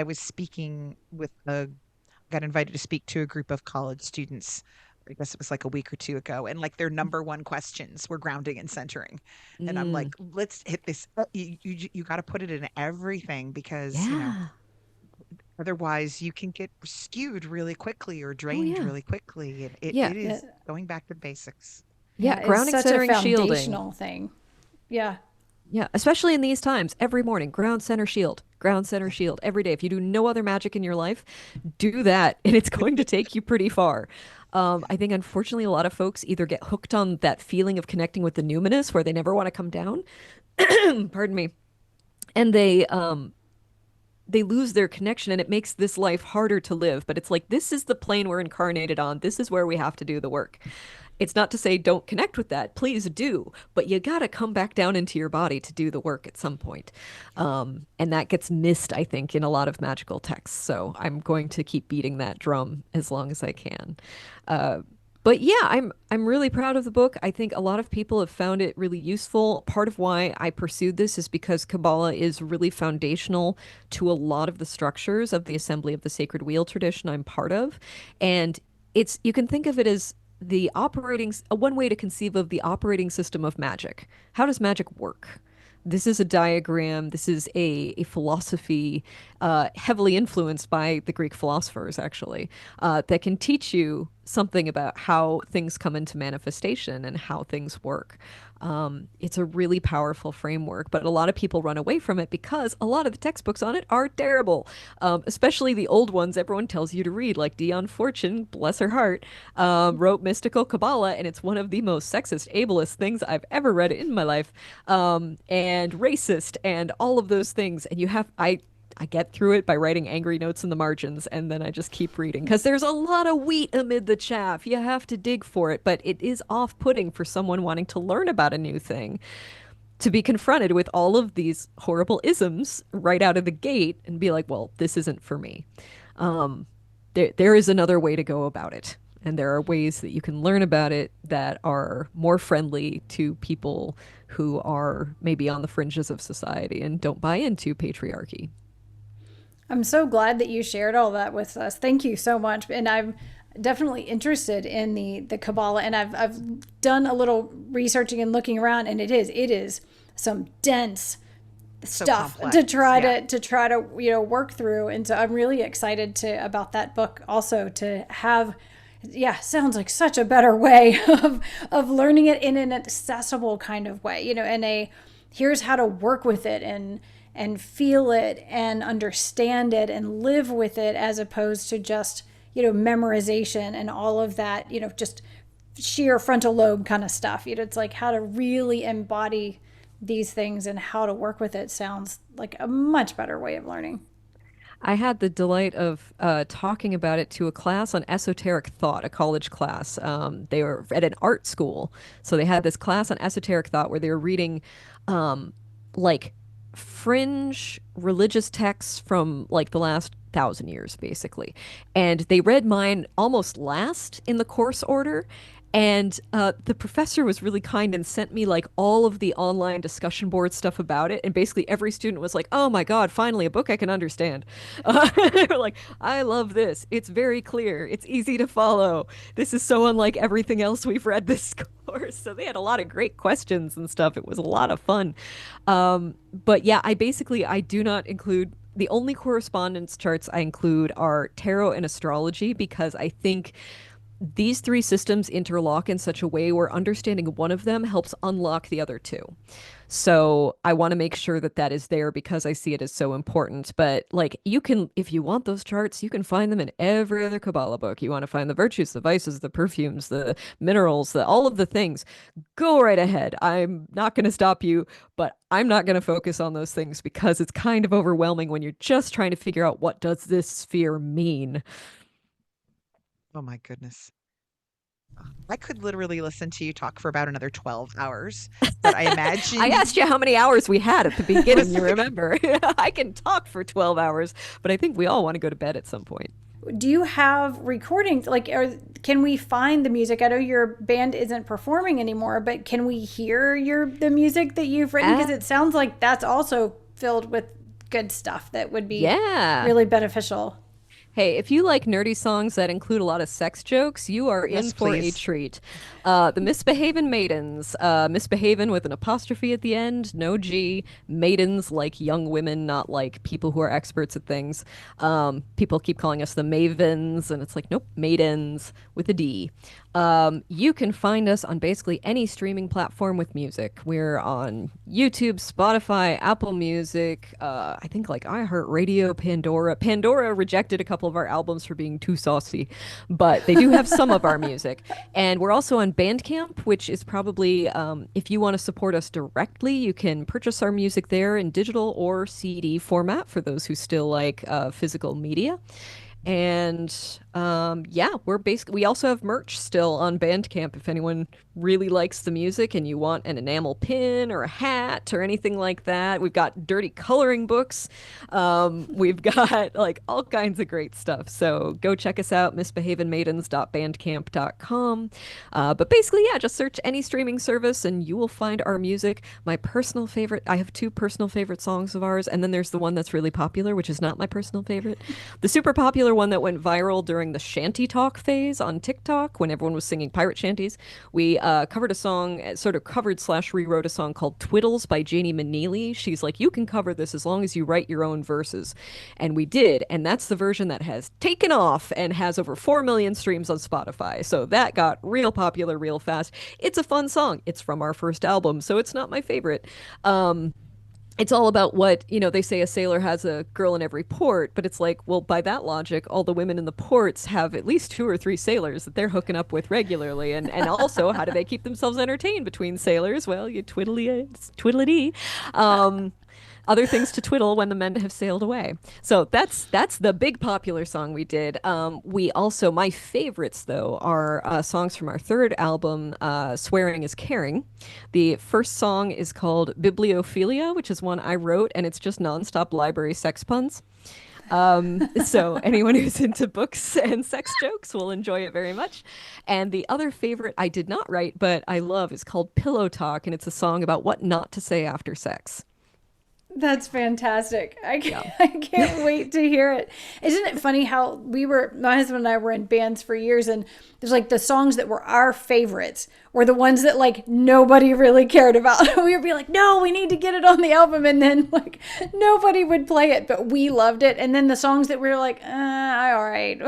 was speaking with got invited to speak to a group of college students. I guess it was like a week or two ago, and like their number one questions were grounding and centering. And I'm Mm, like, let's hit this. You got to put it in everything because, yeah. otherwise you can get skewed really quickly or Oh drained yeah. really quickly. It Yeah. it Yeah, is going back to basics. Yeah. yeah, it's Grounding, such a centering, shielding. foundational thing. Yeah. Yeah. Especially in these times, every morning, ground, center, shield, ground, center, Yeah. shield every day. If you do no other magic in your life, do that, and it's going to take you pretty far. I think unfortunately a lot of folks either get hooked on that feeling of connecting with the numinous where they never want to come down. Pardon me. And they lose their connection and it makes this life harder to live. But it's like, this is the plane we're incarnated on. This is where we have to do the work. It's not to say don't connect with that. Please do. But you got to come back down into your body to do the work at some point. And that gets missed, I think, in a lot of magical texts. So I'm going to keep beating that drum as long as I can. Uh, but yeah, I'm really proud of the book. I think a lot of people have found it really useful. Part of why I pursued this is because Kabbalah is really foundational to a lot of the structures of the Assembly of the Sacred Wheel tradition I'm part of. And you can think of it as one way to conceive of the operating system of magic. How does magic work? This is a diagram. This is a philosophy heavily influenced by the Greek philosophers, actually, that can teach you something about how things come into manifestation and how things work. It's a really powerful framework, but a lot of people run away from it because a lot of the textbooks on it are terrible, especially the old ones everyone tells you to read, like Dion Fortune, bless her heart, wrote Mystical Kabbalah, and it's one of the most sexist, ableist things I've ever read in my life, and racist, and all of those things. And I get through it by writing angry notes in the margins, and then I just keep reading because there's a lot of wheat amid the chaff. You have to dig for it, but it is off-putting for someone wanting to learn about a new thing to be confronted with all of these horrible isms right out of the gate and be like, well, this isn't for me. There is another way to go about it. And there are ways that you can learn about it that are more friendly to people who are maybe on the fringes of society and don't buy into patriarchy. I'm so glad that you shared all that with us. Thank you so much. And I'm definitely interested in the Kabbalah, and I've done a little researching and looking around, and it is some dense So stuff complex. Yeah. to try to work through. And so I'm really excited to about that book also to have. Yeah, sounds like such a better way of learning it in an accessible kind of way, and here's how to work with it and feel it and understand it and live with it, as opposed to just memorization and all of that, just sheer frontal lobe kind of stuff. It's like how to really embody these things and how to work with it sounds like a much better way of learning. I had the delight of talking about it to a class on esoteric thought, a college class. They were at an art school. So they had this class on esoteric thought where they were reading like fringe religious texts from like the last 1,000 years, basically. And they read mine almost last in the course order. And the professor was really kind and sent me like all of the online discussion board stuff about it. And basically every student was like, oh my God, finally a book I can understand. They were like, I love this. It's very clear. It's easy to follow. This is so unlike everything else we've read this course. So they had a lot of great questions and stuff. It was a lot of fun. But yeah, I do not include the only correspondence charts I include are tarot and astrology because I think these three systems interlock in such a way where understanding one of them helps unlock the other two. So I want to make sure that that is there because I see it as so important. But like you can, if you want those charts, you can find them in every other Kabbalah book. You want to find the virtues, the vices, the perfumes, the minerals, all of the things. Go right ahead. I'm not going to stop you, but I'm not going to focus on those things because it's kind of overwhelming when you're just trying to figure out what does this sphere mean. Oh my goodness. I could literally listen to you talk for about another 12 hours, but I I imagine asked you how many hours we had at the beginning, was you remember. I can talk for 12 hours, but I think we all want to go to bed at some point. Do you have recordings can we find the music? I know your band isn't performing anymore, but can we hear the music that you've written? Because Uh, it sounds like that's also filled with good stuff that would be yeah. really beneficial. Hey, if you like nerdy songs that include a lot of sex jokes, you are in yes, for a please. treat. The Misbehavin' Maidens, Misbehavin' with an apostrophe at the end, no G. Maidens like young women, not like people who are experts at things. People keep calling us the Mavens, and it's like, nope, Maidens with a D. You can find us on basically any streaming platform with music. We're on YouTube, Spotify, Apple Music, I think like iHeartRadio, Pandora. Pandora rejected a couple of our albums for being too saucy, but they do have some of our music. And we're also on Bandcamp, which is probably, if you want to support us directly, you can purchase our music there in digital or CD format for those who still like physical media. And yeah, we also have merch still on Bandcamp if anyone really likes the music and you want an enamel pin or a hat or anything like that. We've got dirty coloring books. We've got like all kinds of great stuff. So go check us out, misbehavenmaidens.bandcamp.com. But basically, yeah, just search any streaming service and you will find our music. My personal favorite, I have two personal favorite songs of ours, and then there's the one that's really popular, which is not my personal favorite. The super popular popular one that went viral during the shanty talk phase on TikTok when everyone was singing pirate shanties. We covered a song, sort of covered slash rewrote a song called Twiddles by Janie Maneely. She's like, you can cover this as long as you write your own verses. And we did. And that's the version that has taken off and has over 4 million streams on Spotify. So that got real popular real fast. It's a fun song. It's from our first album, so it's not my favorite. It's all about what, they say a sailor has a girl in every port, but it's like, well, by that logic, all the women in the ports have at least 2 or 3 sailors that they're hooking up with regularly. And also, how do they keep themselves entertained between sailors? Well, you twiddly. Other things to twiddle when the men have sailed away. So that's the big popular song we did. We also, my favorites though are songs from our third album, "Swearing is Caring." The first song is called "Bibliophilia," which is one I wrote, and it's just nonstop library sex puns. So anyone who's into books and sex jokes will enjoy it very much. And the other favorite I did not write, but I love, is called "Pillow Talk," and it's a song about what not to say after sex. That's fantastic. Yeah. I can't wait to hear it. Isn't it funny how my husband and I were in bands for years, and there's like the songs that were our favorites were the ones that like nobody really cared about. We would be like, no, we need to get it on the album. And then like nobody would play it, but we loved it. And then the songs that we were like, all right,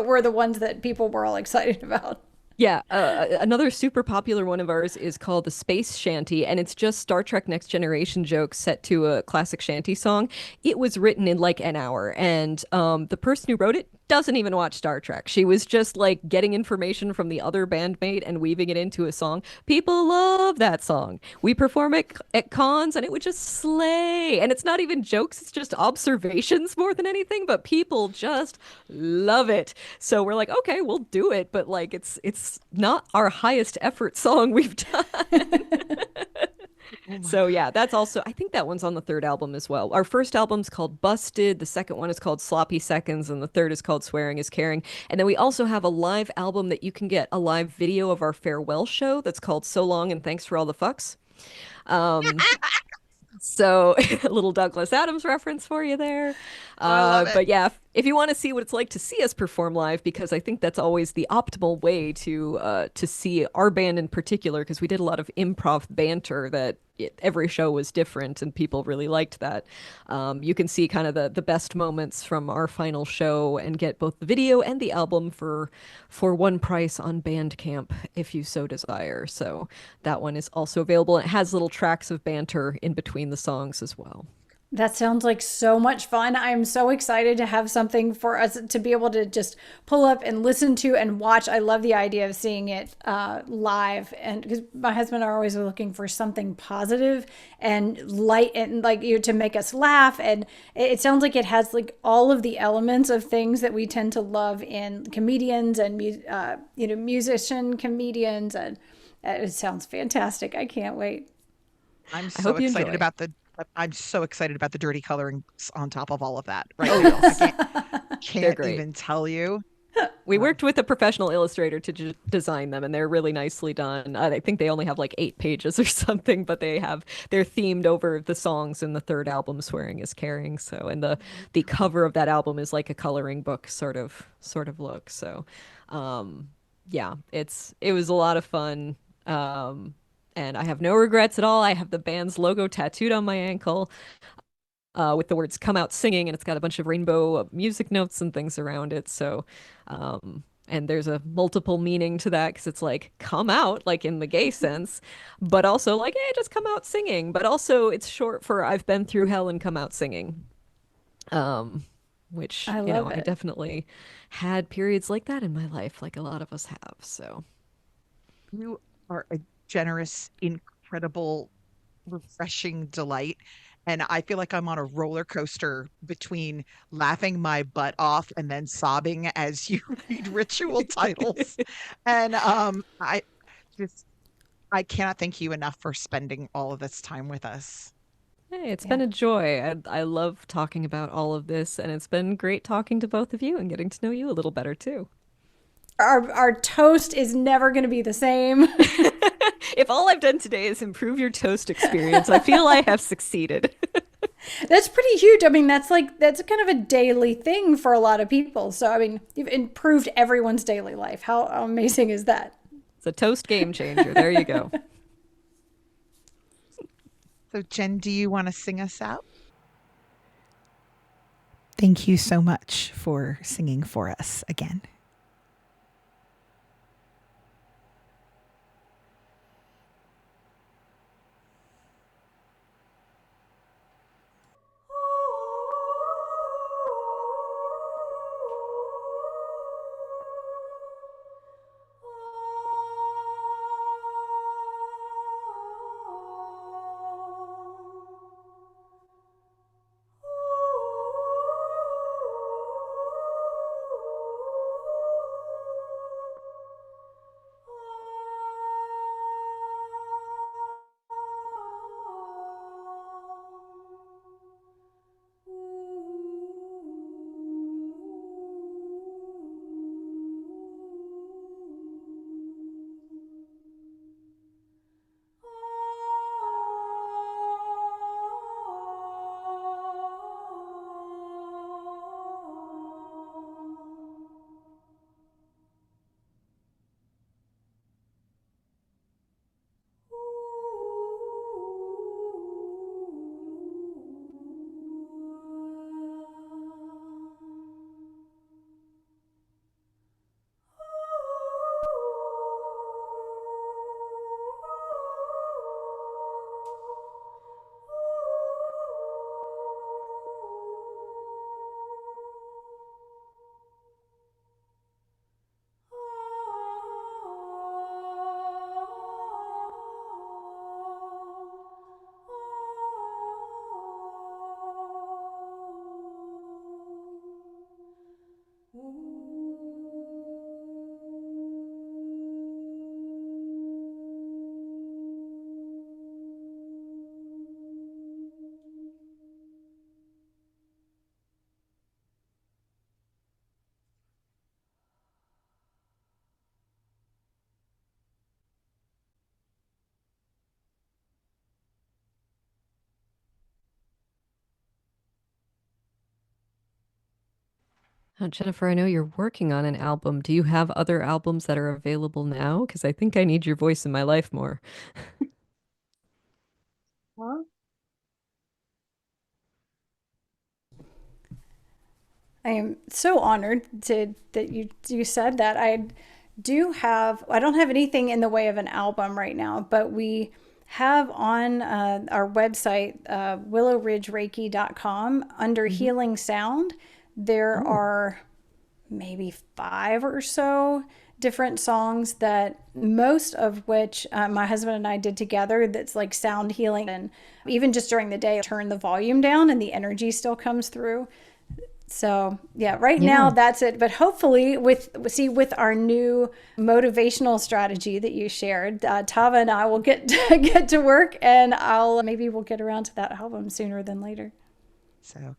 were the ones that people were all excited about. Yeah, another super popular one of ours is called the Space Shanty, and it's just Star Trek Next Generation jokes set to a classic shanty song. It was written in like an hour, and the person who wrote it doesn't even watch Star Trek. She was just like getting information from the other bandmate and weaving it into a song. People love that song. We perform it at cons, and it would just slay. And it's not even jokes, it's just observations more than anything, but people just love it. So we're like, okay, we'll do it, but like it's not our highest effort song we've done. Oh my So yeah, that's also, I think that one's on the third album as well. Our first album's called Busted, the second one is called Sloppy Seconds, and the third is called Swearing is Caring. And then we also have a live album that you can get, a live video of our farewell show that's called So Long and Thanks for All the Fucks. Um, so a little Douglas Adams reference for you there. I love it. But yeah, if you want to see what it's like to see us perform live, because I think that's always the optimal way to see our band in particular, because we did a lot of improv banter that every show was different and people really liked that. You can see kind of the best moments from our final show and get both the video and the album for one price on Bandcamp if you so desire. So that one is also available. It has little tracks of banter in between the songs as well. That sounds like so much fun. I'm so excited to have something for us to be able to just pull up and listen to and watch. I love the idea of seeing it live, and because my husband and I are always looking for something positive and light and like to make us laugh. And it sounds like it has like all of the elements of things that we tend to love in comedians and musician comedians, and it sounds fantastic. I can't wait. I'm I so hope you excited enjoy. about the I'm so excited about the dirty coloring on top of all of that right Oh now. I yes, they're can't great. even tell you. We Um, worked with a professional illustrator to design them, and they're really nicely done. I think they only have like 8 pages or something, but they're themed over the songs in the third album, "Swearing is Caring." So, and the cover of that album is like a coloring book sort of look. So, yeah, it was a lot of fun. And I have no regrets at all. I have the band's logo tattooed on my ankle, with the words "Come Out Singing," and it's got a bunch of rainbow music notes and things around it. So, and there's a multiple meaning to that because it's like "come out," like in the gay sense, but also like, hey, just come out singing. But also, it's short for "I've been through hell and come out singing," which, I love I it. definitely had periods like that in my life, like a lot of us have. So, you are a generous, incredible, refreshing delight. And I feel like I'm on a roller coaster between laughing my butt off and then sobbing as you read ritual titles. And I just I cannot thank you enough for spending all of this time with us. hey, it's been Yeah. a joy. I love talking about all of this, and it's been great talking to both of you and getting to know you a little better too. Our toast is never going to be the same. If all I've done today is improve your toast experience, I feel I have succeeded. That's pretty huge. I mean, that's kind of a daily thing for a lot of people. So, I mean, you've improved everyone's daily life. How amazing is that? It's a toast game changer. There you go. So, Jen, do you want to sing us out? Thank you so much for singing for us again. Jennifer, I know you're working on an album. Do you have other albums that are available now? Because I think I need your voice in my life more. Huh? I am so honored that you said that. I don't have anything in the way of an album right now, but we have on our website, willowridgereiki.com, under Mm-hmm. Healing Sound, there Oh, are maybe five or so different songs that most of which my husband and I did together, that's like sound healing. And even just during the day, turn the volume down and the energy still comes through. So yeah, right now yeah. that's it. But hopefully, with our new motivational strategy that you shared, Tava and I will get to work, and I'll maybe we'll get around to that album sooner than later. So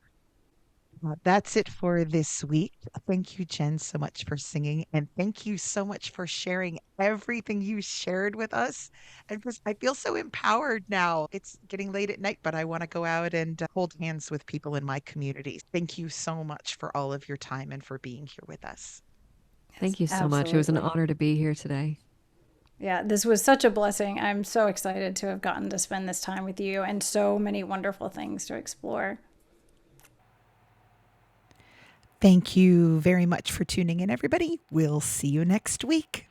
that's it for this week. Thank you, Jen, so much for singing. And thank you so much for sharing everything you shared with us. And I feel so empowered now. It's getting late at night, but I want to go out and hold hands with people in my community. Thank you so much for all of your time and for being here with us. Yes, Thank you so much. It was an absolutely. honor to be here today. Yeah, this was such a blessing. I'm so excited to have gotten to spend this time with you and so many wonderful things to explore. Thank you very much for tuning in, everybody. We'll see you next week.